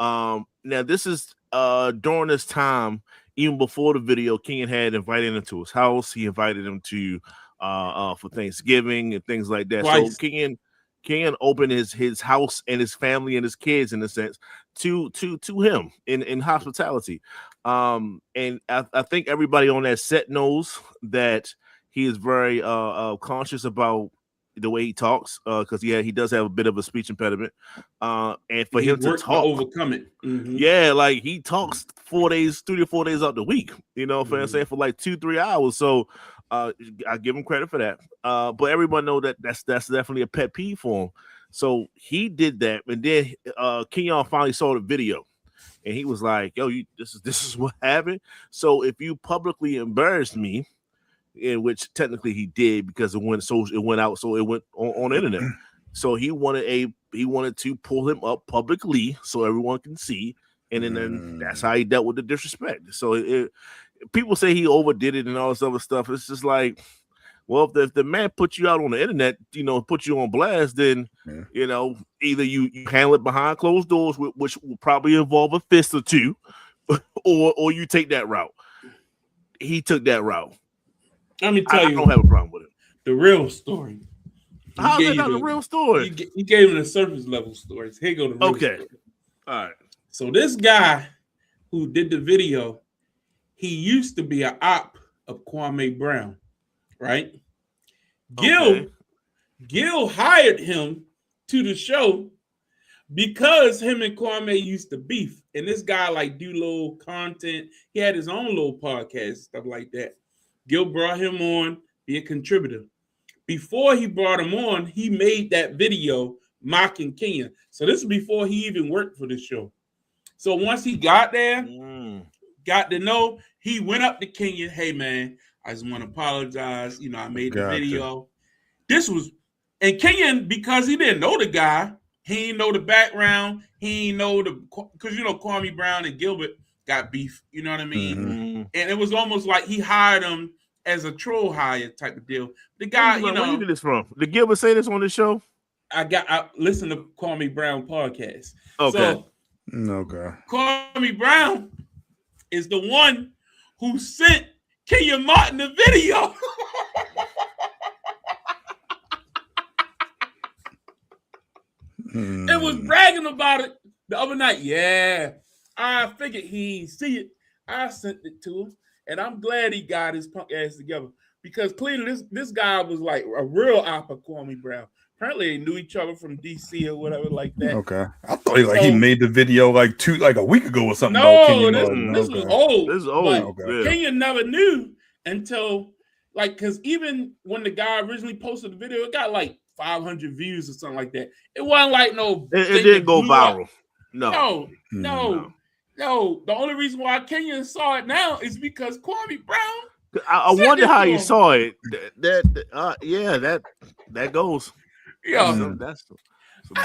Now this is during this time, even before the video, Kenyon had invited him to his house. He invited him to for Thanksgiving and things like that. Twice. So Kenyon opened his house and his family and his kids, in a sense, to him in hospitality. And I think everybody on that set knows that he is very conscious about the way he talks, because he does have a bit of a speech impediment, and for him to talk, overcome it. Mm-hmm. Yeah, like he talks 3 to 4 days out the week, what I'm saying, for like 2-3 hours. So I give him credit for that. But everyone know that's definitely a pet peeve for him. So he did that, and then Kenyon finally saw the video, and he was like, "Yo, this is what happened. So if you publicly embarrassed me," in which technically he did, because it went out, so it went on the internet. So he wanted to pull him up publicly so everyone can see, and then that's how he dealt with the disrespect. So people say he overdid it and all this other stuff. It's just like, well, if the man put you out on the internet, put you on blast, then either you handle it behind closed doors, which will probably involve a fist or two, or you take that route. He took that route. Let me tell you, I don't have a problem with it. The real story. How is that not the real story? You gave him the surface level stories. Here go the real story. All right. So this guy who did the video, he used to be an op of Kwame Brown, right? Okay. Gil hired him to the show because him and Kwame used to beef, and this guy like do little content. He had his own little podcast, stuff like that. Gil brought him on, be a contributor. Before he brought him on, he made that video mocking Kenya. So this is before he even worked for the show. So once he got there, got to know, he went up to Kenya. Hey man, I just want to apologize. You know, I made the video. This was, and Kenya, because he didn't know the guy, he didn't know the background, he didn't know because you know Kwame Brown and Gilbert got beef. You know what I mean? Mm-hmm. And it was almost like he hired him as a troll hire type of deal. The guy, you know, where you get this from? Did Gilbert say this on the show? I listened to Kwame Brown podcast. Okay. So, Kwame Brown is the one who sent Kenya Martin the video. It was bragging about it the other night. Yeah, I figured he'd see it. I sent it to him, and I'm glad he got his punk ass together because clearly this guy was like a real op of Kwame Brown. Apparently, they knew each other from DC or whatever like that. Okay, I thought he made the video like a week ago or something. No, this was old. This is old. Kenya never knew until because even when the guy originally posted the video, it got like 500 views or something like that. It wasn't like no. It didn't go viral. No. The only reason why Kenya saw it now is because Kwame Brown. I wonder how you saw it. That goes. Yeah, that's.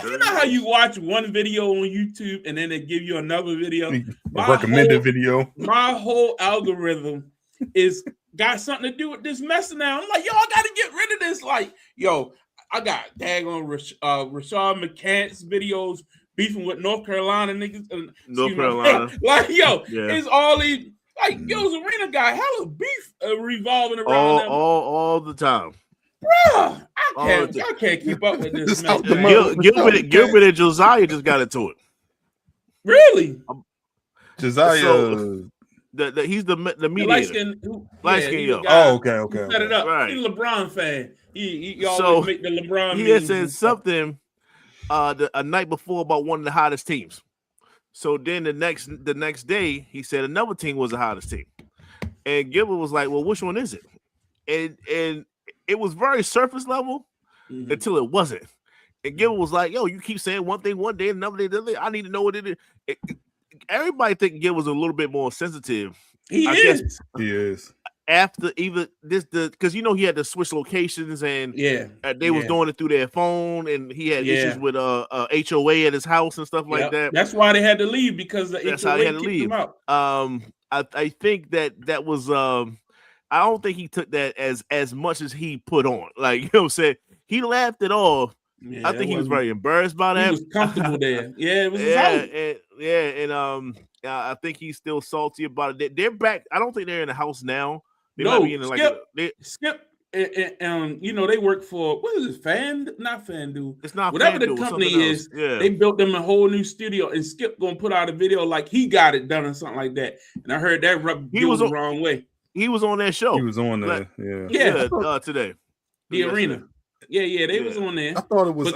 You know how you watch one video on YouTube and then they give you another video? Video. My whole algorithm is got something to do with this mess now. I'm like, yo, I got to get rid of this. Like, yo, I got daggone Rashad McCants videos beefing with North Carolina niggas. North Carolina. Like, yo, it's all these, like, yo's arena guy, hella beef revolving around them. All the time. Bruh, I can't keep up with this. Gilbert and Josiah just got into it. Really? Josiah, he's the mediator. Light skin, yo. Oh, okay. Set it up. Right. He's a LeBron fan. He always make the LeBron. He had said something a night before about one of the hottest teams. So then the next day he said another team was the hottest team, and Gilbert was like, "Well, which one is it?" And it was very surface level until it wasn't. And Gilbert was like, "Yo, you keep saying one thing one day, another day, another day. I need to know what it is." Everybody think Gilbert was a little bit more sensitive. He is. After even this, because he had to switch locations and they was doing it through their phone, and he had issues with HOA at his house and stuff like that. That's why they had to leave because the HOA kicked him out. I think that was I don't think he took that as much as he put on. Like, you know what I'm saying? He laughed it off. Yeah, I think he was very embarrassed by that. He was comfortable there. Yeah, it was his house. I think he's still salty about it. They're back. I don't think they're in the house now. They no, might be in Skip. They work for what is it? Not FanDuel. It's not whatever FanDuel, the company is. Yeah. They built them a whole new studio, and Skip gonna put out a video like he got it done or something like that. And I heard that rubbed Gil the wrong way. He was on that show. He was on there. Today. The arena. Yeah, they was on there. I thought it was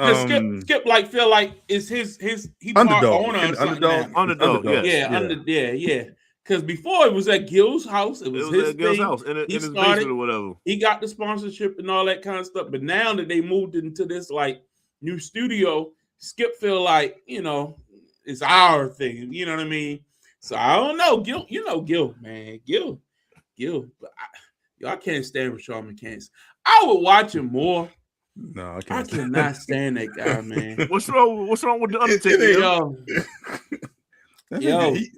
Skip like feel like it's his he underdog. Underdog. Yeah. Because before it was at Gil's house, it was his Gil's house in his basement or whatever. He got the sponsorship and all that kind of stuff. But now that they moved into this like new studio, Skip feel like it's our thing. You know what I mean? So I don't know, Gil. Gil, man, Gil. But I can't stand Rashad McCants. I would watch him more. No, I can't. I cannot stand that guy, man. What's wrong with the Undertaker? Yo, you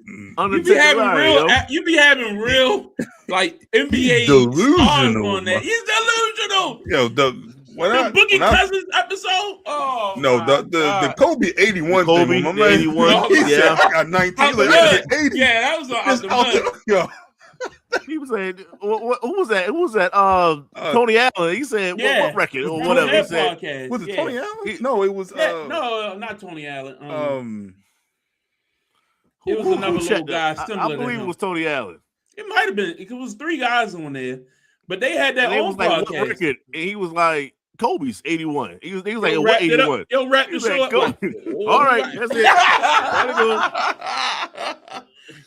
be having real like NBA delusional on that. He's delusional. Yo, the Boogie Cousins episode. Oh no, the Kobe 81 Kobe thing. My man, 81. Said, I got 19. Yeah, that was yo. He was saying, who was that? Who was that? Tony Allen. He said, what record or whatever. He said, was it Tony Allen? No, it was. No, not Tony Allen. It was another little guy. I believe it was Tony Allen. It might have been. It was 3 guys on there, but they had their own podcast. What record? And he was like, Kobe's 81. He was like, Yo, what wrapped it up. 81? Yo, wrap He the was show like, up. Kobe. Like, All right, that's it. Gotta go.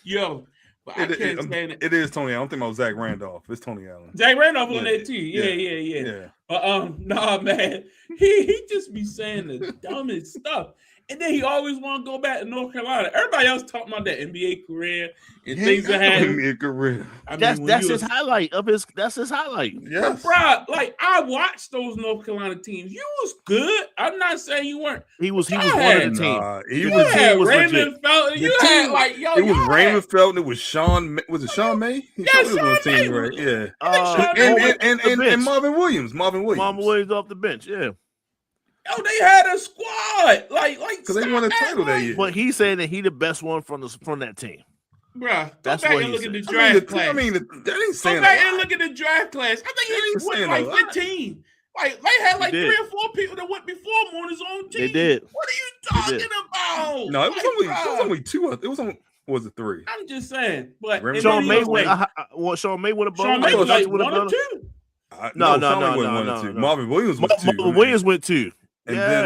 Yo, but I can't stand it. It is Tony. I don't think about Zach Randolph. It's Tony Allen. Zach Randolph on there too. Yeah. But nah, man, he just be saying the dumbest stuff. And then he always want to go back to North Carolina. Everybody else talking about that NBA career and things that happen. NBA career. That's his highlight of his. That's his highlight. Yes, bro. Like I watched those North Carolina teams. You was good. I'm not saying you weren't. He was one of the team. You had Raymond Felton. You had like yo. It was Raymond Felton. It was Sean. Was it Sean May? Yeah, Sean May. Right? Yeah. And Marvin Williams. Marvin Williams off the bench. Yeah. Oh, they had a squad, like because they won a title that year. But he's saying that he the best one from that team, bruh. That's what what he he look at the said. draft class. I mean, that ain't saying. Go back and look at the draft class. I think he went like 15. Like they had like 3 or 4 people that went before him on his own team. They did. What are you talking about? No, it was only 2. It was only. Was it 3? I'm just saying. But Sean May went. Sean May would have. Sean May was like 1 or 2. No. Marvin Williams was 2. Marvin Williams went 2. And then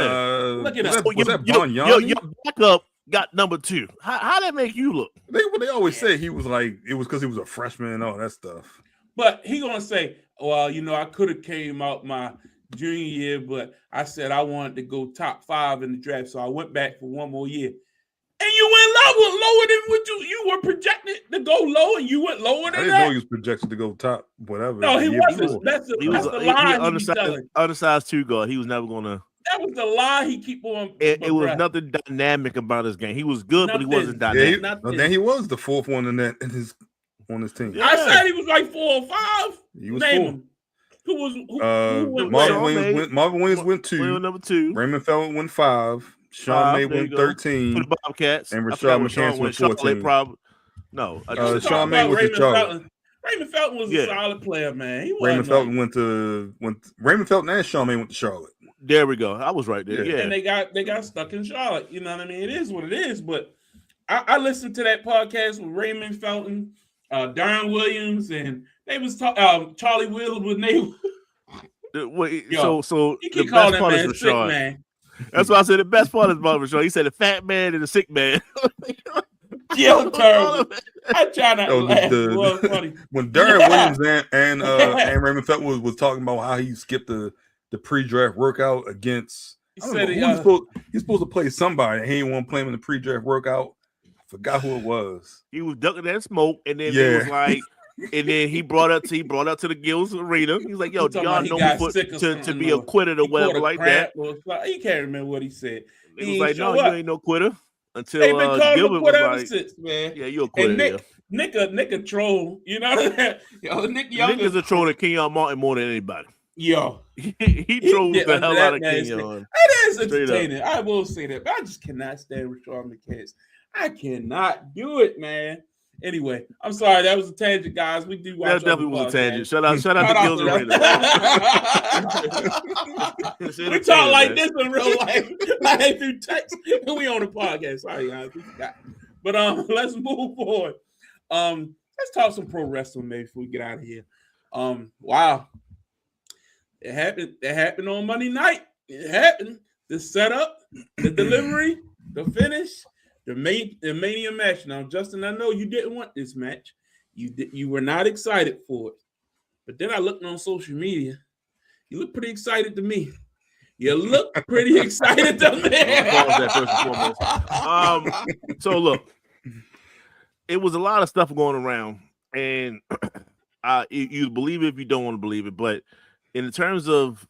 look at that. Was that Bon Yanni? Your backup got number 2. How that make you look? They always say he was like it was because he was a freshman and all that stuff. But he gonna say, well, I could have came out my junior year, but I said I wanted to go top 5 in the draft, so I went back for 1 more year. And you went lower than what you were projected to go low, and you went lower than that. I didn't know he was projected to go top, whatever. No, he wasn't. That's the lie. He undersized 2 guard. He was never gonna. That was the lie he keep on. It was nothing dynamic about his game. He was good, but he wasn't dynamic. Then he was the 4th one on his team. Yeah. I said he was like 4 or 5. He was Name 4. him. Who Marvin Williams went 2. Number 2. Raymond Felton went 5. Sean May went 13. For the Bobcats. And Rashad McCants went 14. No, Sean May went to Charlotte. Raymond Felton was a solid player, man. Raymond Felton Raymond Felton and Sean May went to Charlotte. There we go. I was right there. Yeah. And they got stuck in Charlotte. You know what I mean? It is what it is. But I listened to that podcast with Raymond Felton, Darren Williams, and they was Charlie Wheeler with Nate. So he keep calling that man sick, man. That's why I said the best part is about Rashad. He said the fat man and the sick man. Yeah, terrible. I try not to laugh. It was funny. When Darren Williams and Raymond Felton was talking about how he skipped the pre-draft workout against, he's supposed to play somebody. He didn't want to play him in the pre-draft workout. I forgot who it was. He was ducking that smoke, and then he was like, and then he brought up to the Gills Arena. He's like, "Yo, do y'all know me to be a quitter or whatever like that?" He can't remember what he said. He was like, "No, you ain't no quitter." Until they've been calling Gilbert him a quitter was ever like, since, man. Yeah, you're a quitter. And Nick a troll. You know what I mean? Nick is a troll to Kenyon Martin more than anybody. Yo, he trolls the hell out of Kenyon. That is entertaining. I will say that, but I just cannot stand Rashad McCants. I cannot do it, man. Anyway, I'm sorry. That was a tangent, guys. We do watch. That definitely was a tangent. Shout out to Gills Arena. We talk like this in real life. Like through text. We on the podcast. Sorry, guys. We forgot. But let's move forward. Let's talk some pro wrestling maybe before we get out of here. Wow. It happened on Monday night. It happened. The setup, the delivery, the finish, the Mania match. Now, Justin, I know you didn't want this match. You were not excited for it. But then I looked on social media. You look pretty excited to me. You look pretty excited to me. So look, it was a lot of stuff going around, and you believe it if you don't want to believe it. But in terms of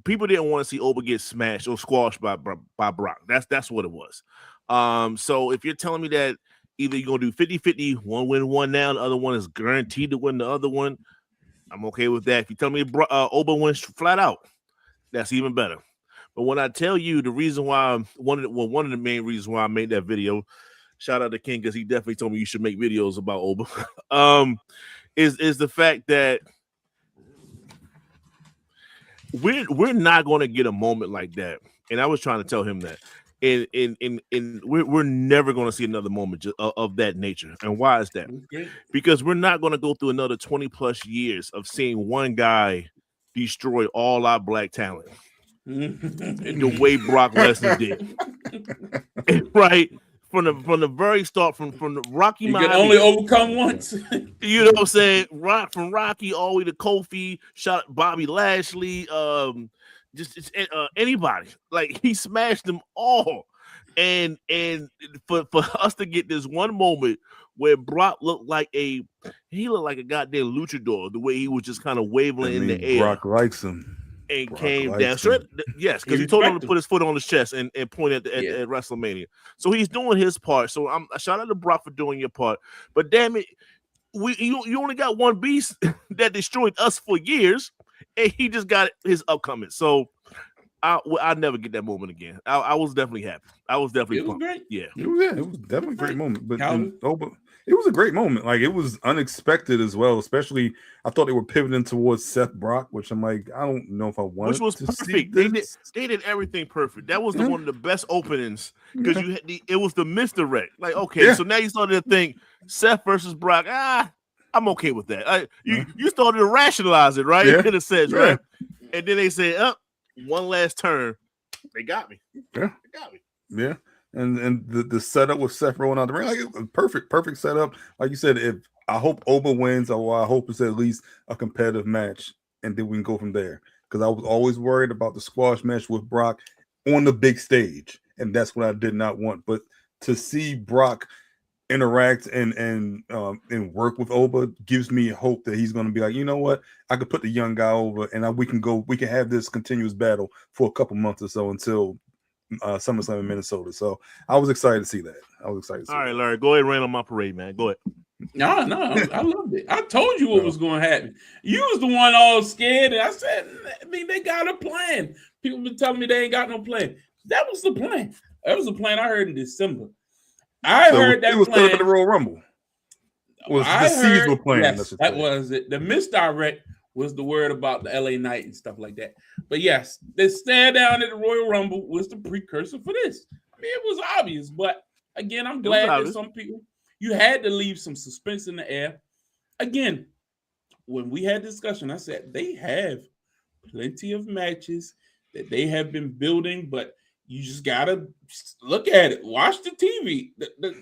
people didn't want to see Oba get smashed or squashed by Brock. That's what it was. So if you're telling me that either you're gonna do 50-50, one win, one now, the other one is guaranteed to win the other one, I'm okay with that. If you tell me Oba wins flat out, that's even better. But when I tell you the reason why, one of the main reasons why I made that video, shout out to King because he definitely told me you should make videos about Oba, is the fact that we're not going to get a moment like that. And I was trying to tell him that. And we're never going to see another moment of that nature. And why is that? Okay. Because we're not going to go through another 20 plus years of seeing one guy destroy all our black talent. The way Brock Lesnar did. Right? From the very start, from the Rocky You can Miami, only overcome once. You know what I'm saying? From Rocky all the way to Kofi, shot Bobby Lashley, just anybody. Like, he smashed them all. And for us to get this one moment where Brock looked like a goddamn luchador, the way he was just kind of wavering in the air. Brock likes him. And Brock came down. Yes, because he told him to put his foot on his chest and point at WrestleMania. So he's doing his part. So I'm shout out to Brock for doing your part. But damn it, you only got one beast that destroyed us for years, and he just got his upcoming. So I'll never get that moment again. I was definitely happy. I was definitely pumped. Great. Yeah. It was definitely a great moment. But it was a great moment. Like, it was unexpected as well. Especially, I thought they were pivoting towards Seth Brock, which I'm like, I don't know if I wanted. Which was to perfect. They did everything perfect. That was one of the best openings because it was the misdirect. Like, okay, so now you started to think Seth versus Brock. I'm okay with that. You started to rationalize it, right? In a sense, right? And then they said, one last turn. They got me. Yeah. They got me. Yeah. And the setup with Seth rolling out the ring, like, it was perfect setup. Like you said, if I hope Oba wins, or I hope it's at least a competitive match, and then we can go from there. Because I was always worried about the squash match with Brock on the big stage, and that's what I did not want. But to see Brock interact and work with Oba gives me hope that he's going to be like, you know what, I could put the young guy over, and we can have this continuous battle for a couple months or so until SummerSlam in Minnesota. So I was excited to see that. All right, Larry, go ahead and rain on my parade, man. Go ahead. No, I loved it. I told you what was going to happen. You was the one all scared, and I said, they got a plan. People been telling me they ain't got no plan. That was the plan. That was the plan I heard in December. I heard that it was plan. For the Royal Rumble. Was the seasonal plan? Yes, that was it. The misdirect was the word about the LA Knight and stuff like that. But yes, the stare down at the Royal Rumble was the precursor for this. I mean, it was obvious, but again, I'm glad that some people, you had to leave some suspense in the air. Again, when we had discussion, I said they have plenty of matches that they have been building, but you just gotta look at it. Watch the TV.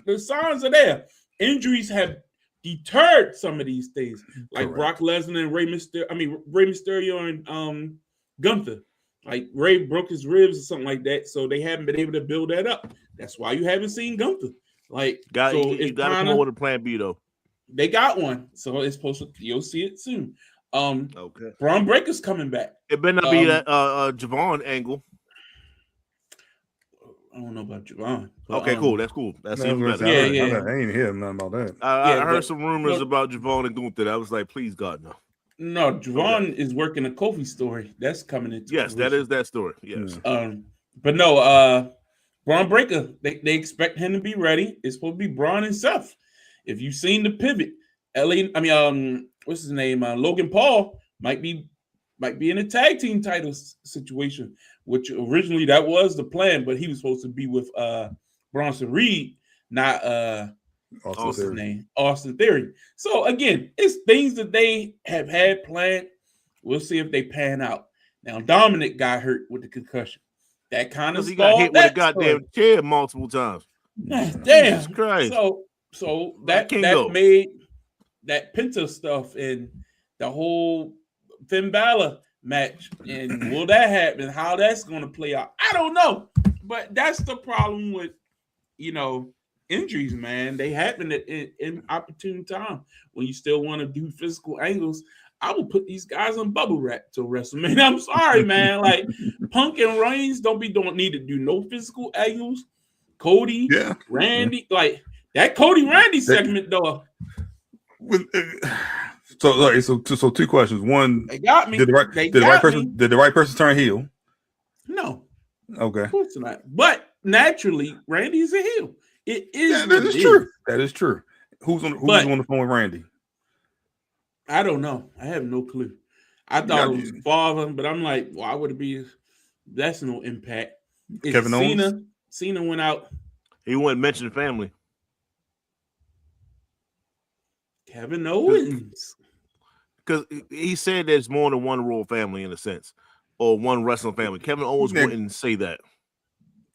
The signs are there. Injuries have deterred some of these things, like Brock Lesnar and Rey Mysterio and Gunther. Like, Ray broke his ribs or something like that, so they haven't been able to build that up. That's why you haven't seen Gunther. Like, you gotta come up with a plan B though. They got one, so it's supposed to. You'll see it soon. Okay. Braun Breaker's coming back. It better not be that Javon angle. I don't know about Javon. Okay, cool. That's cool. That's even better. Yeah. I ain't hear nothing about that. I heard some rumors about Javon and Gunther. I was like, please, God, no. No, Javon is working a Kofi story. That's coming into fruition. That is that story. Yes. But no, Braun Breaker, they expect him to be ready. It's supposed to be Braun and Seth. If you've seen the pivot, what's his name? Logan Paul might be in a tag team title situation, which originally that was the plan, but he was supposed to be with Bronson Reed, not Austin Theory. So again, it's things that they have had planned. We'll see if they pan out. Now, Dominic got hurt with the concussion. That kind of he got hit with a goddamn chair multiple times. Damn, Jesus Christ. So that made that Penta stuff and the whole Finn Balor match, and will that happen? How that's going to play out? I don't know, but that's the problem with injuries, man. They happen at in opportune time when you still want to do physical angles. I will put these guys on bubble wrap till WrestleMania. I'm sorry, man. Like, Punk and Reigns don't need to do no physical angles. Cody, Randy, like that Cody Randy segment though. So two questions. One, they got me. Did the right person turn heel? No. Okay. Of course not. But naturally, Randy's a heel. It is. That is true. That is true. Who's on the phone with Randy? I don't know. I have no clue. I thought it was father, but I'm like, why would it be? That's no impact. Kevin Owens? Cena went out. He wouldn't mention family. Kevin Owens. because he said there's more than one royal family in a sense, or one wrestling family. Kevin Owens wouldn't say that.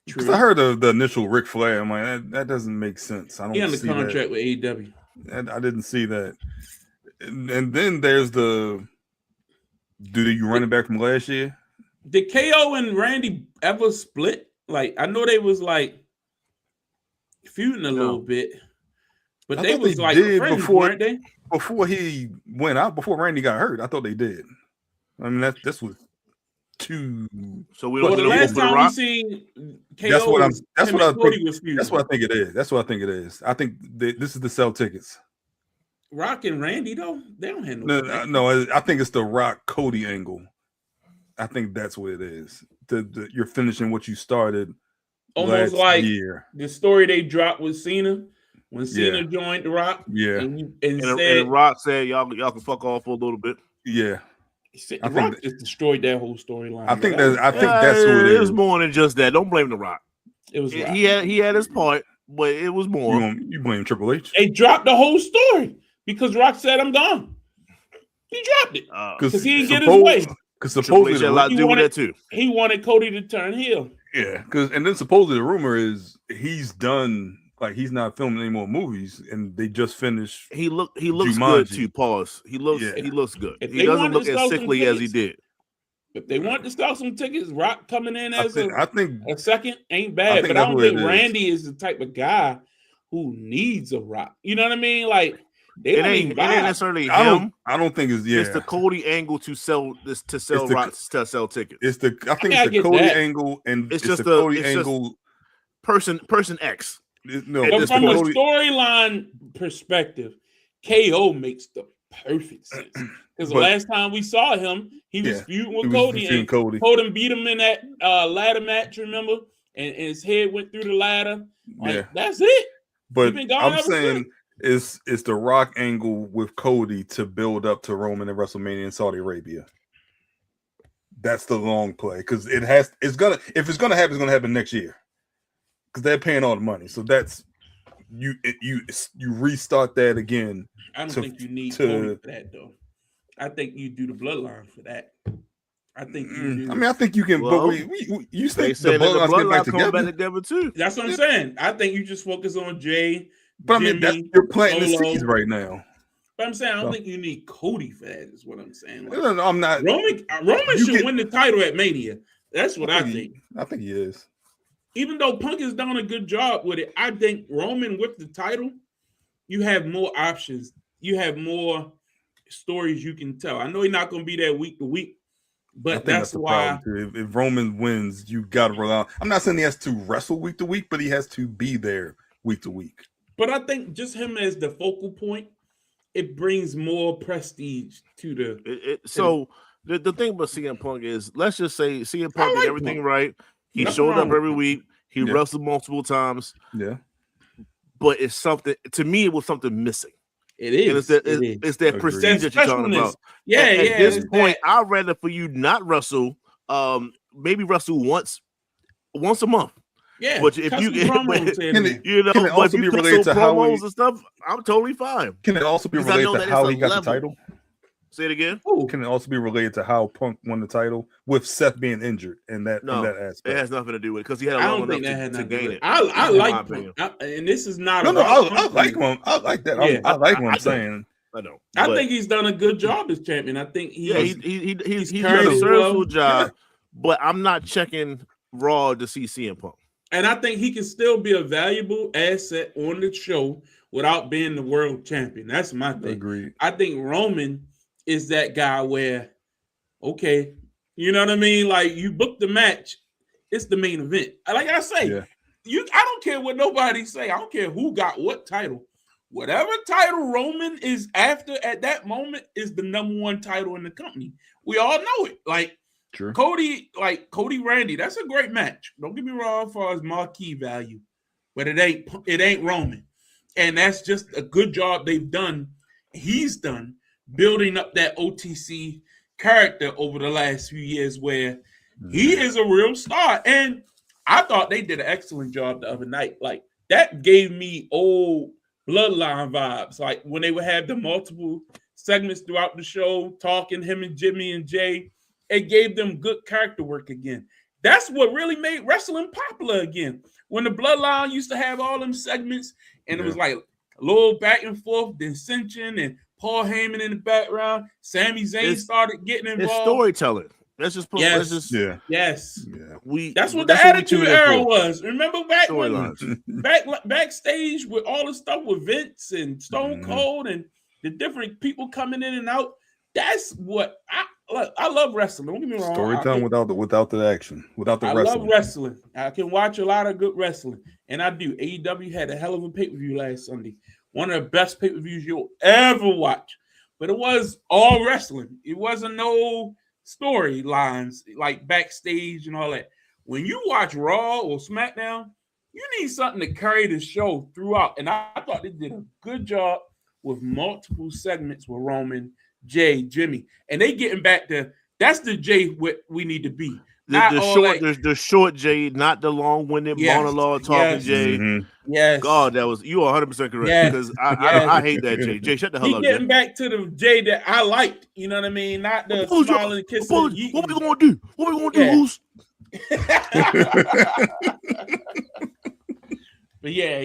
Because I heard the initial Ric Flair. I'm like, that doesn't make sense. I don't. He on the see contract that. with AEW. I didn't see that. And then there's do you run it back from last year? Did KO and Randy ever split? Like, I know they was like feuding a little bit, but they was like friends, weren't they? Before he went out, before Randy got hurt, I thought they did. I mean, this was two. So we don't. The last time we seen KO, that's what I think. That's what I think it is. I think this is to sell tickets. Rock and Randy though, they don't have no. I think it's the Rock Cody angle. I think that's what it is. You're finishing what you started almost last like year. The story they dropped with Cena when Cena joined the Rock. Yeah, and Rock said y'all can fuck off for a little bit. Yeah. The Rock just destroyed that whole storyline. I think that's who it is. It was more than just that. Don't blame the Rock. It was Rock. He had his part, but it was more. You blame Triple H. They dropped the whole story because Rock said, "I'm gone." He dropped it because he didn't get his way. Because supposedly a lot to do with that too. He wanted Cody to turn heel. Yeah, and then supposedly the rumor is he's done. Like he's not filming any more movies, and they just finished. He looks Jumanji. good too. Pause. He looks good. He doesn't look as sickly as he did. If they want to sell some tickets, Rock coming in as I think a second ain't bad. But I don't think Randy is the type of guy who needs a Rock. You know what I mean? Like it ain't necessarily him. I don't think it's It's the Cody angle to sell Rock to sell tickets. It's the the Cody angle, and it's just the Cody angle. Person X. No, but from a storyline perspective, KO makes the perfect sense. Because the last time we saw him, he was feuding with Cody, and Cody beat him in that ladder match, remember? And his head went through the ladder. That's it. But I'm saying it's the Rock angle with Cody to build up to Roman and WrestleMania in Saudi Arabia. That's the long play because if it's gonna happen, it's gonna happen next year. Because they're paying all the money, so that's you restart that again. I don't think you need Cody for that though. I think you do the bloodline for that. I think you do. I mean, I think you can. Well, but you say the bloodline come back together too. That's what I'm saying. I think you just focus on Jay. But Jimmy, I mean, you're planting the seeds right now. But I'm saying I don't think you need Cody for that. Is what I'm saying. Like, no, I'm not. Roman should win the title at Mania. That's what I think. I think he is. Even though Punk has done a good job with it, I think Roman with the title, you have more options. You have more stories you can tell. I know he's not going to be there week to week, but that's why. If Roman wins, you got to rely on. I'm not saying he has to wrestle week to week, but he has to be there week to week. But I think just him as the focal point, it brings more prestige to the. The thing about CM Punk is, let's just say CM Punk did everything right. He showed up every week. He wrestled multiple times. Yeah. But it's something, to me, it was something missing. It is. It's that prestige that you're talking about. At this point, I'd rather for you not wrestle, maybe wrestle once a month. Yeah. But if you can it also be related to how promos and stuff, I'm totally fine. Can it also be related to how he got the title? Say it again. Can it also be related to how Punk won the title with Seth being injured in that aspect? It has nothing to do with it because he had a long enough to gain it. I like Punk, and this is not. I like him. I like that. Yeah, I like what I'm saying. I know. I think he's done a good job as champion. I think he's done a serviceable job. But I'm not checking Raw to see CM Punk. And I think he can still be a valuable asset on the show without being the world champion. That's my thing. Agreed. I think Roman is that guy where, okay, you know what I mean? Like, you book the match, it's the main event. Like I say, I don't care what nobody say. I don't care who got what title. Whatever title Roman is after at that moment is the number one title in the company. We all know it. Like, True. Cody Randy, that's a great match. Don't get me wrong as far as marquee value, but it ain't Roman. And that's just a good job he's done building up that OTC character over the last few years where he is a real star. And I thought they did an excellent job the other night. Like, that gave me old Bloodline vibes. Like, when they would have the multiple segments throughout the show, talking him and Jimmy and Jay. It gave them good character work again. That's what really made wrestling popular again. When the Bloodline used to have all them segments, and it was like a little back and forth, dissension, and Paul Heyman in the background. Sami Zayn started getting involved. It's storytelling. Let's just put. Yes. Let's just, yes. Yeah. That's what the Attitude Era was. Remember back when backstage with all the stuff with Vince and Stone Cold and the different people coming in and out. That's what I love wrestling. Don't get me wrong. Storytelling without the action, without the wrestling. I love wrestling. I can watch a lot of good wrestling, and I do. AEW had a hell of a pay-per-view last Sunday. One of the best pay-per-views you'll ever watch. But it was all wrestling. It wasn't no storylines like backstage and all that. When you watch Raw or SmackDown, you need something to carry the show throughout. And I thought they did a good job with multiple segments with Roman, Jay, Jimmy. And they getting back to that's the Jay what we need to be. The short Jay, not the long-winded monologue talking Jay. Yes. God, you are 100% correct because I hate that Jay. Jay, shut the hell up. Getting back to the Jay that I liked, you know what I mean? Not the smiling kissing. What we gonna do? What we gonna do, Moose? But yeah.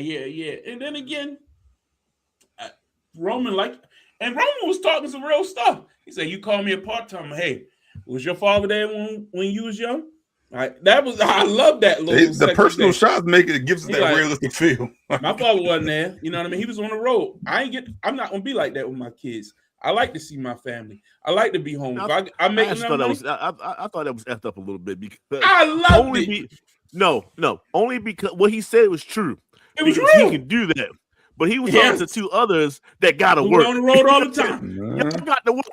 And then again, Roman was talking some real stuff. He said, "You call me a part-timer. Hey, was your father there when you was young?" Right. I love that little. The personal shots gives us that realistic feel. My father wasn't there. You know what I mean? He was on the road. I'm not gonna be like that with my kids. I like to see my family. I like to be home. I thought that was effed up a little bit because I love it. Only because what he said was true. It was real. He can do that. But he was talking to two others that got to work. On the road all the time. Y'all got to work.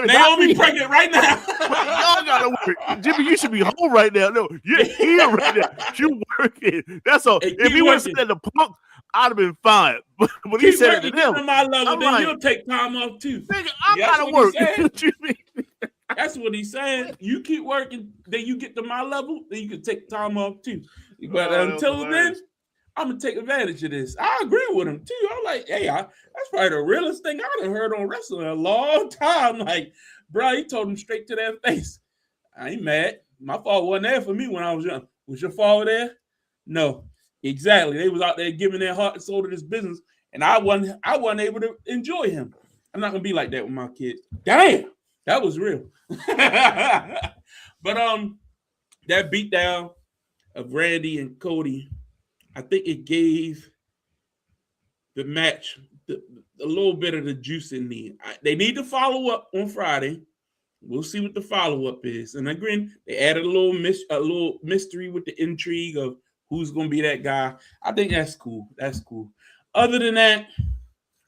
Naomi pregnant right now. Y'all got to work. Jimmy, you should be home right now. No, you're here right now. You working. That's all. If he would have said that to Punk, I'd have been fine. But when he said it to them, my level, then you'll take time off too. Nigga, I got to work. That's what he's saying. You keep working, then you get to my level, then you can take time off too. But until then, I'm gonna take advantage of this. I agree with him too. I'm like, hey, that's probably the realest thing I done heard on wrestling in a long time. Like, bro, he told him straight to their face. I ain't mad. My father wasn't there for me when I was young. Was your father there? No, exactly. They was out there giving their heart and soul to this business, and I wasn't able to enjoy him. I'm not gonna be like that with my kids. Damn, that was real. But that beatdown of Randy and Cody, I think it gave the match a little bit of the juice in me. They need to follow up on Friday. We'll see what the follow-up is. And again, they added a little mystery with the intrigue of who's going to be that guy. I think that's cool. That's cool. Other than that,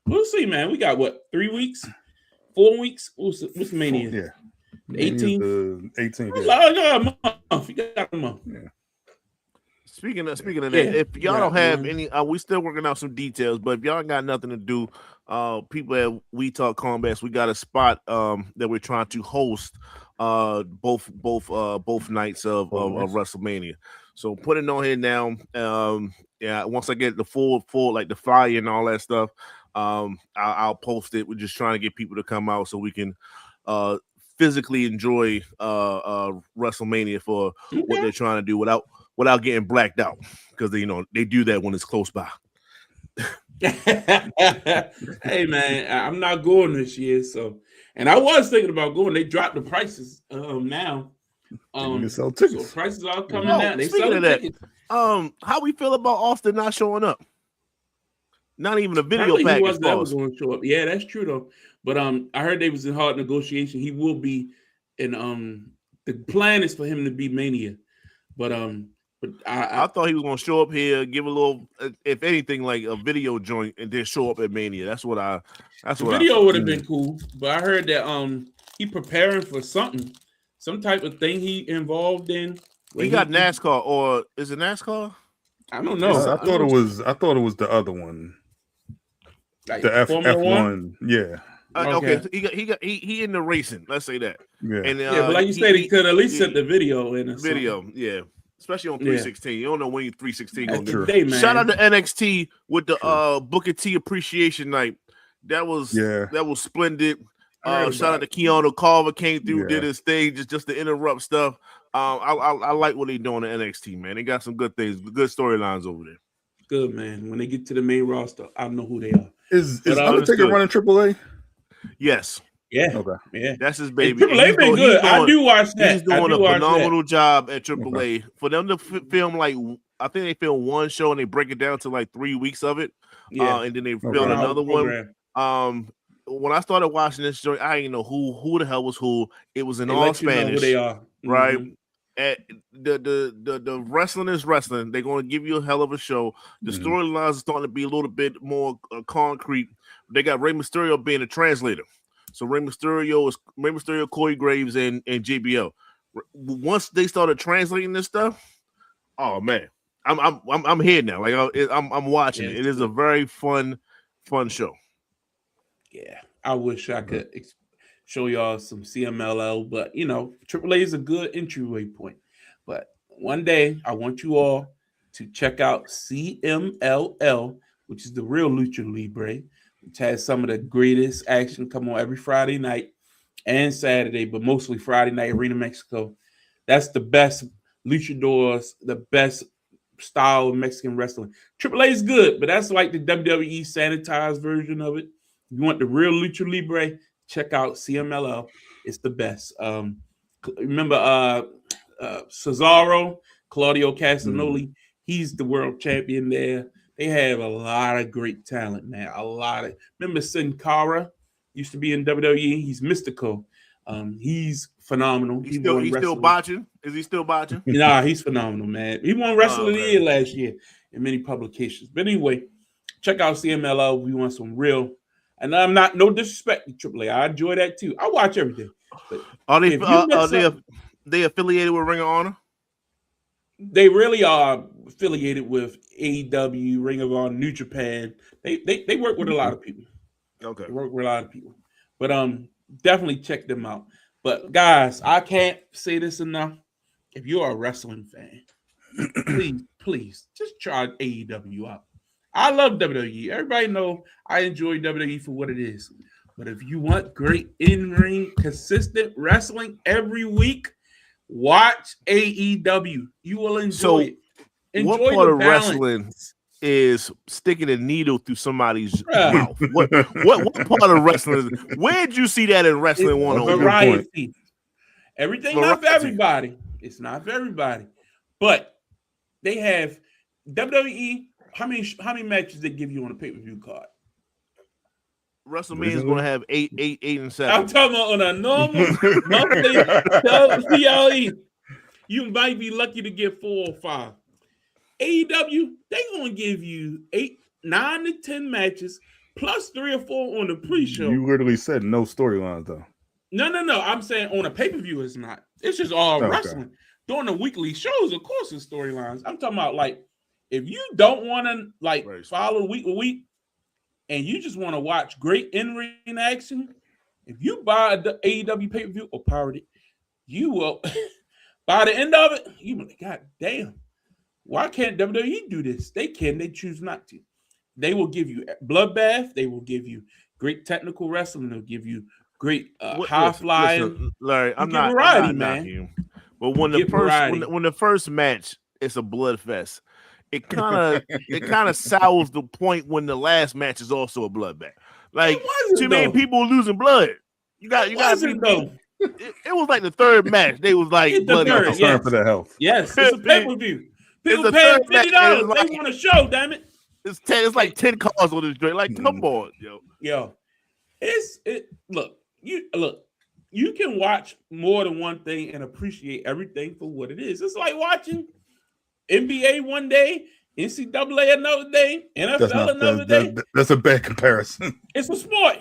we'll see, man. We got, 3 weeks? 4 weeks? What's Mania? Yeah. 18th? 18th. You got a month. Yeah. Speaking of that, if y'all don't have any, we still working out some details. But if y'all got nothing to do, people at We Talk Combats, we got a spot that we're trying to host both nights of WrestleMania. So put it on here now. Once I get the full like the flyer and all that stuff, I'll post it. We're just trying to get people to come out so we can physically enjoy WrestleMania for what they're trying to do without getting blacked out, because they do that when it's close by. Hey man, I'm not going this year, and I was thinking about going. They dropped the prices now. You can sell tickets. So prices are coming down. They selling tickets. How we feel about Austin not showing up? Not even a video package. He was going to show up. Yeah, that's true though. But I heard they was in hard negotiation. He will be in. The plan is for him to be Mania, but I thought he was going to show up here, give a little, if anything, like a video joint, and then show up at Mania. That's what video would have been cool. But I heard that he preparing for some type of thing he involved in. He got NASCAR, or is it NASCAR? I don't know. I thought it was the other one, like the F1. Yeah. Okay. He in the racing. Let's say that. Yeah. And but like you said, he could at least set the video in. Yeah. Especially on 316. You don't know when 316 gonna do. Day, man. Shout out to NXT with the Booker T Appreciation Night. That was splendid. Shout out to it. Keanu Carver came through, did his thing just to interrupt stuff. I like what they doing in NXT, man. They got some good things, good storylines over there. Good, man. When they get to the main roster, I know who they are. Is Undertaker running AAA? Yes. Yeah. Okay. Yeah. That's his baby. AAA been good. I do watch that. He's doing a phenomenal job at AAA. For them to film I think they film one show and they break it down to like 3 weeks of it. Yeah. And then they film another one. When I started watching this joint, I didn't know who the hell was who. It was in all Spanish. Who they are. Right. The wrestling is wrestling. They're going to give you a hell of a show. The storylines are starting to be a little bit more concrete. They got Rey Mysterio being a translator. So Rey Mysterio, Corey Graves, and JBL. Once they started translating this stuff, oh man, I'm here now. Like I'm watching it. It is a very fun show. Yeah, I wish I could show y'all some CMLL, but AAA is a good entryway point. But one day I want you all to check out CMLL, which is the real Lucha Libre, which has some of the greatest action come on every Friday night and Saturday, but mostly Friday night, Arena Mexico. That's the best luchadors, the best style of Mexican wrestling. AAA is good, but that's like the WWE sanitized version of it. You want the real Lucha Libre, check out CMLL. It's the best. Remember Cesaro, Claudio Castagnoli, he's the world champion there. They have a lot of great talent, man. Remember Sin Cara used to be in WWE. He's mystical. He's phenomenal. He's still botching? Is he still botching? Nah, he's phenomenal, man. He won Wrestler of the Year last year in many publications. But anyway, check out CMLL. We want some real. And I'm not no disrespect to AAA. I enjoy that too. I watch everything. But are they affiliated with Ring of Honor? They really are affiliated with AEW, Ring of Honor, New Japan. They work with a lot of people. Okay. They work with a lot of people. But definitely check them out. But guys, I can't say this enough. If you're a wrestling fan, please just try AEW out. I love WWE. Everybody know I enjoy WWE for what it is. But if you want great in-ring, consistent wrestling every week, watch AEW. You will enjoy it. Enjoy what part of wrestling is sticking a needle through somebody's mouth? What part of wrestling is? Where did you see that in Wrestling 101? Variety. Everything not for everybody. It's not for everybody. But they have WWE. How many matches they give you on a pay-per-view card? WrestleMania is going to have 8 and 7. I'm talking about on a normal monthly PLE. You might be lucky to get 4 or 5. AEW, they're going to give you 9 to 10 matches plus 3 or 4 on the pre-show. You literally said no storylines, though. No. I'm saying on a pay-per-view, it's not. It's just all wrestling. During the weekly shows, of course, it's storylines. I'm talking about like, if you don't want to follow week to week and you just want to watch great in-ring action, if you buy the AEW pay-per-view or pirate it, you will, by the end of it, you be like, God damn, why can't WWE do this? They can, they choose not to. They will give you bloodbath. They will give you great technical wrestling. They'll give you great high-flying. Larry, I'm not variety, man. But when the first match, it's a blood fest. It kind of sours the point when the last match is also a bloodbath. Like too many people losing blood. You got to be. It was like the third match. They was like bloody. Yes. For the health. Yes, it's a pay-per-view. People paying $50. They want a show, damn it. It's like 10 cars on this drink. Like, come on, yo. Look, you can watch more than one thing and appreciate everything for what it is. It's like watching NBA one day, NCAA another day, NFL another day. That's a bad comparison. It's a sport.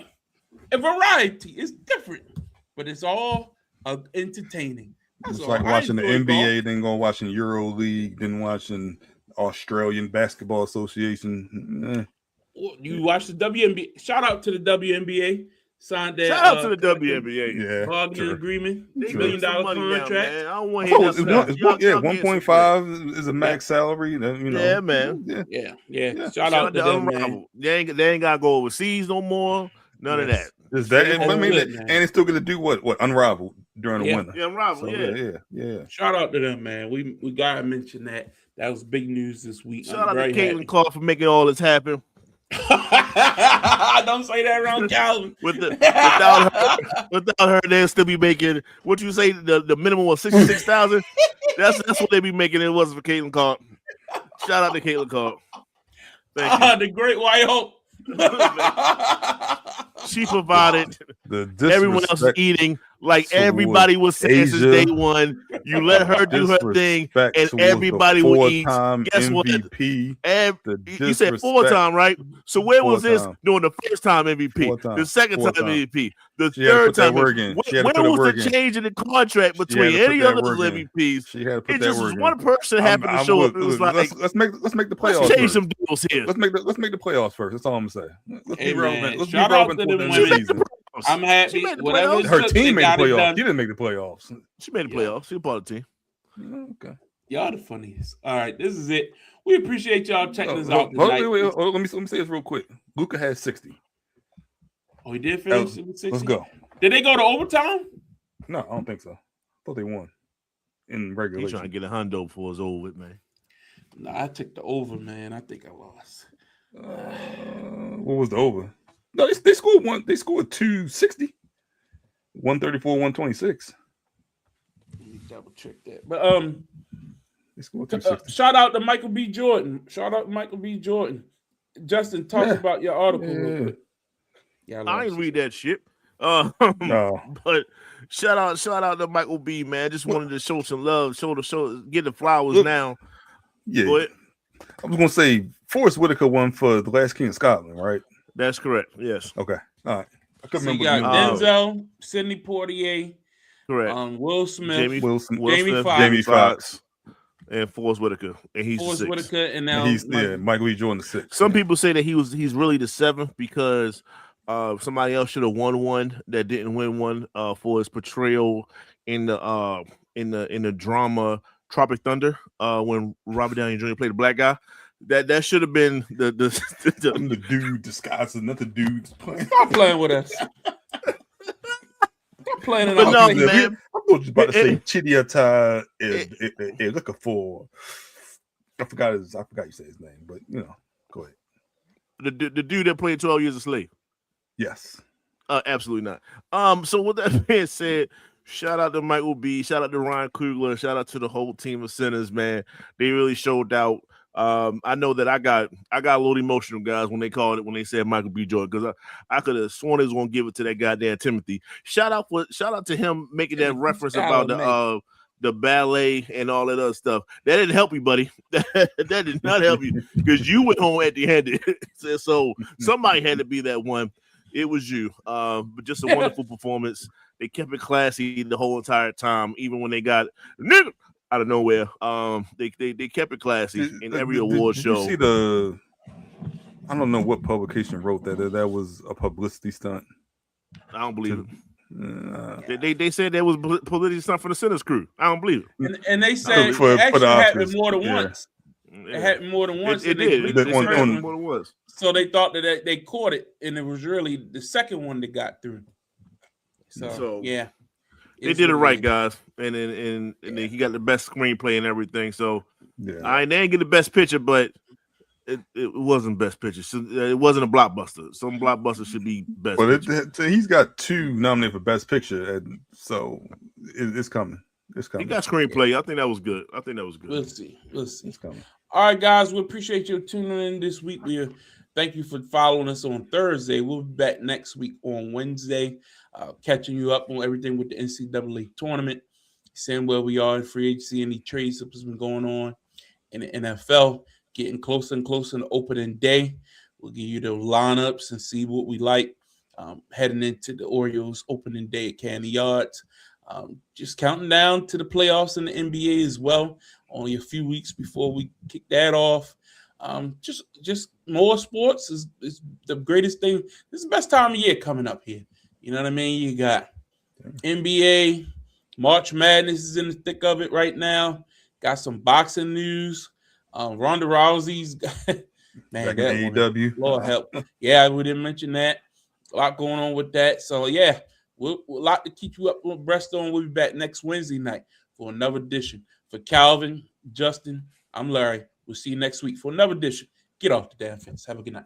A variety. It's different, but it's all entertaining. It's like watching the NBA, then going watching Euro League, then watching Australian Basketball Association. You watch the WNBA. Shout out to the WNBA. signed that. Shout out to the WNBA. Bargaining agreement, $1 million Now, contract. man. I don't want to hear that. 1.5 is a max salary. You know. Yeah, man. Yeah. Shout out to them, man. They ain't gotta go overseas no more. None of that. Is that? And it's still gonna do what? Unravel during the winter. Yeah, Unravel. So, yeah. Shout out to them, man. We gotta mention that. That was big news this week. Shout out to Caitlin Clark for making all this happen. Don't say that around Calvin. Without her, they'll still be making what you say the minimum of 66,000. That's what they be making. It wasn't for Caitlin Clark. Shout out to Caitlin Clark. Thank you. The Great White Hope. She provided. Everyone else is eating like everybody was saying since day one. You let her do her thing, and everybody will eat. Guess what? MVP. You said 4-time, right? So where was this during the first time MVP, the second time MVP, the third time? Where was the change in the contract between any other MVPs? She had to put it just was one person happened to show up. It was like let's make the playoffs. Let's change some deals here. Let's make the playoffs first. That's all I'm saying. Let's be relevant. Let's be shout out relevant to for them the women. season. I'm happy. Whatever Her team made the playoffs. done. She didn't make the playoffs. She made the playoffs. She was part of the team. Okay. Y'all the funniest. All right, this is it. We appreciate y'all checking us out tonight. Wait. Let me say this real quick. Luka had 60. Oh, he did finish with 60? Let's go. Did they go to overtime? No, I don't think so. I thought they won in regulation. He's trying to get a hundo before it's over with, man. No, I took the over, man. I think I lost. What was the over? No, they scored one. They scored 260. 134, 126. Let me double check that. But they scored 260. Shout out to Michael B. Jordan. Justin, talk about your article real quick. Yeah, I ain't read that shit. No. But shout out to Michael B. Man. Just wanted to show some love, get the flowers now. Yeah. I was gonna say Forrest Whitaker won for The Last King of Scotland, right? That's correct. Yes. Okay. All right. I couldn't So remember. you got Denzel, Sidney Poitier, correct. Will Smith, Jamie Foxx, and Forrest Whitaker, and he's Forrest the Whitaker, and now Michael B. Jordan the 6th. Some people say that he's really the 7th because somebody else should have won one that didn't win one for his portrayal in the drama Tropic Thunder when Robert Downey Jr. played the black guy. That should have been the dude disguised as another dude's playing. Stop playing with us. Stop playing it but out. No, man. I was about to say Chidiata is looking for. I forgot you said his name, but go ahead. The dude that played 12 Years a Slave. Yes. Absolutely not. So with that being said, shout out to Michael B. Shout out to Ryan Coogler. Shout out to the whole team of centers, man. They really showed out. I know that I got a little emotional, guys, when they said Michael B. Jordan, because I could have sworn they was gonna give it to that goddamn Timothy. Shout out to him making that reference about the ballet and all that other stuff. That didn't help you, buddy. That did not help you because you went home empty-handed. So somebody had to be that one. It was you. But just a wonderful performance. They kept it classy the whole entire time, even when they got nigga out of nowhere. They kept it classy in every award show. You see I don't know what publication wrote that was a publicity stunt. I don't believe it. They said there was publicity stunt for the Sinners crew. I don't believe it. And they said it actually happened more than once. It happened more than once. It did. More than once. So they thought that they caught it, and it was really the second one that got through. So yeah. They did it right, guys, and then he got the best screenplay and everything. So they didn't get the best picture, but it wasn't best picture. So it wasn't a blockbuster. Some blockbusters should be best. But he's got 2 nominated for best picture, and so it's coming. It's coming. He got screenplay. I think that was good. We'll see. It's coming. All right, guys. We appreciate you tuning in this week. Thank you for following us on Thursday. We'll be back next week on Wednesday, catching you up on everything with the NCAA tournament, seeing where we are in free agency, any trades that's been going on in the NFL, getting closer and closer to opening day. We'll give you the lineups and see what we like heading into the Orioles opening day at Candy Yards. Just counting down to the playoffs in the NBA as well. Only a few weeks before we kick that off. Just more sports is the greatest thing. This is the best time of year coming up here. You know what I mean? You got NBA, March Madness is in the thick of it right now. Got some boxing news. Ronda Rousey's man, that woman, Lord help. Yeah, we didn't mention that. A lot going on with that. So yeah, we'll a lot to keep you up abreast on. We'll be back next Wednesday night for another edition. For Calvin, Justin, I'm Larry. We'll see you next week for another edition. Get off the damn fence. Have a good night.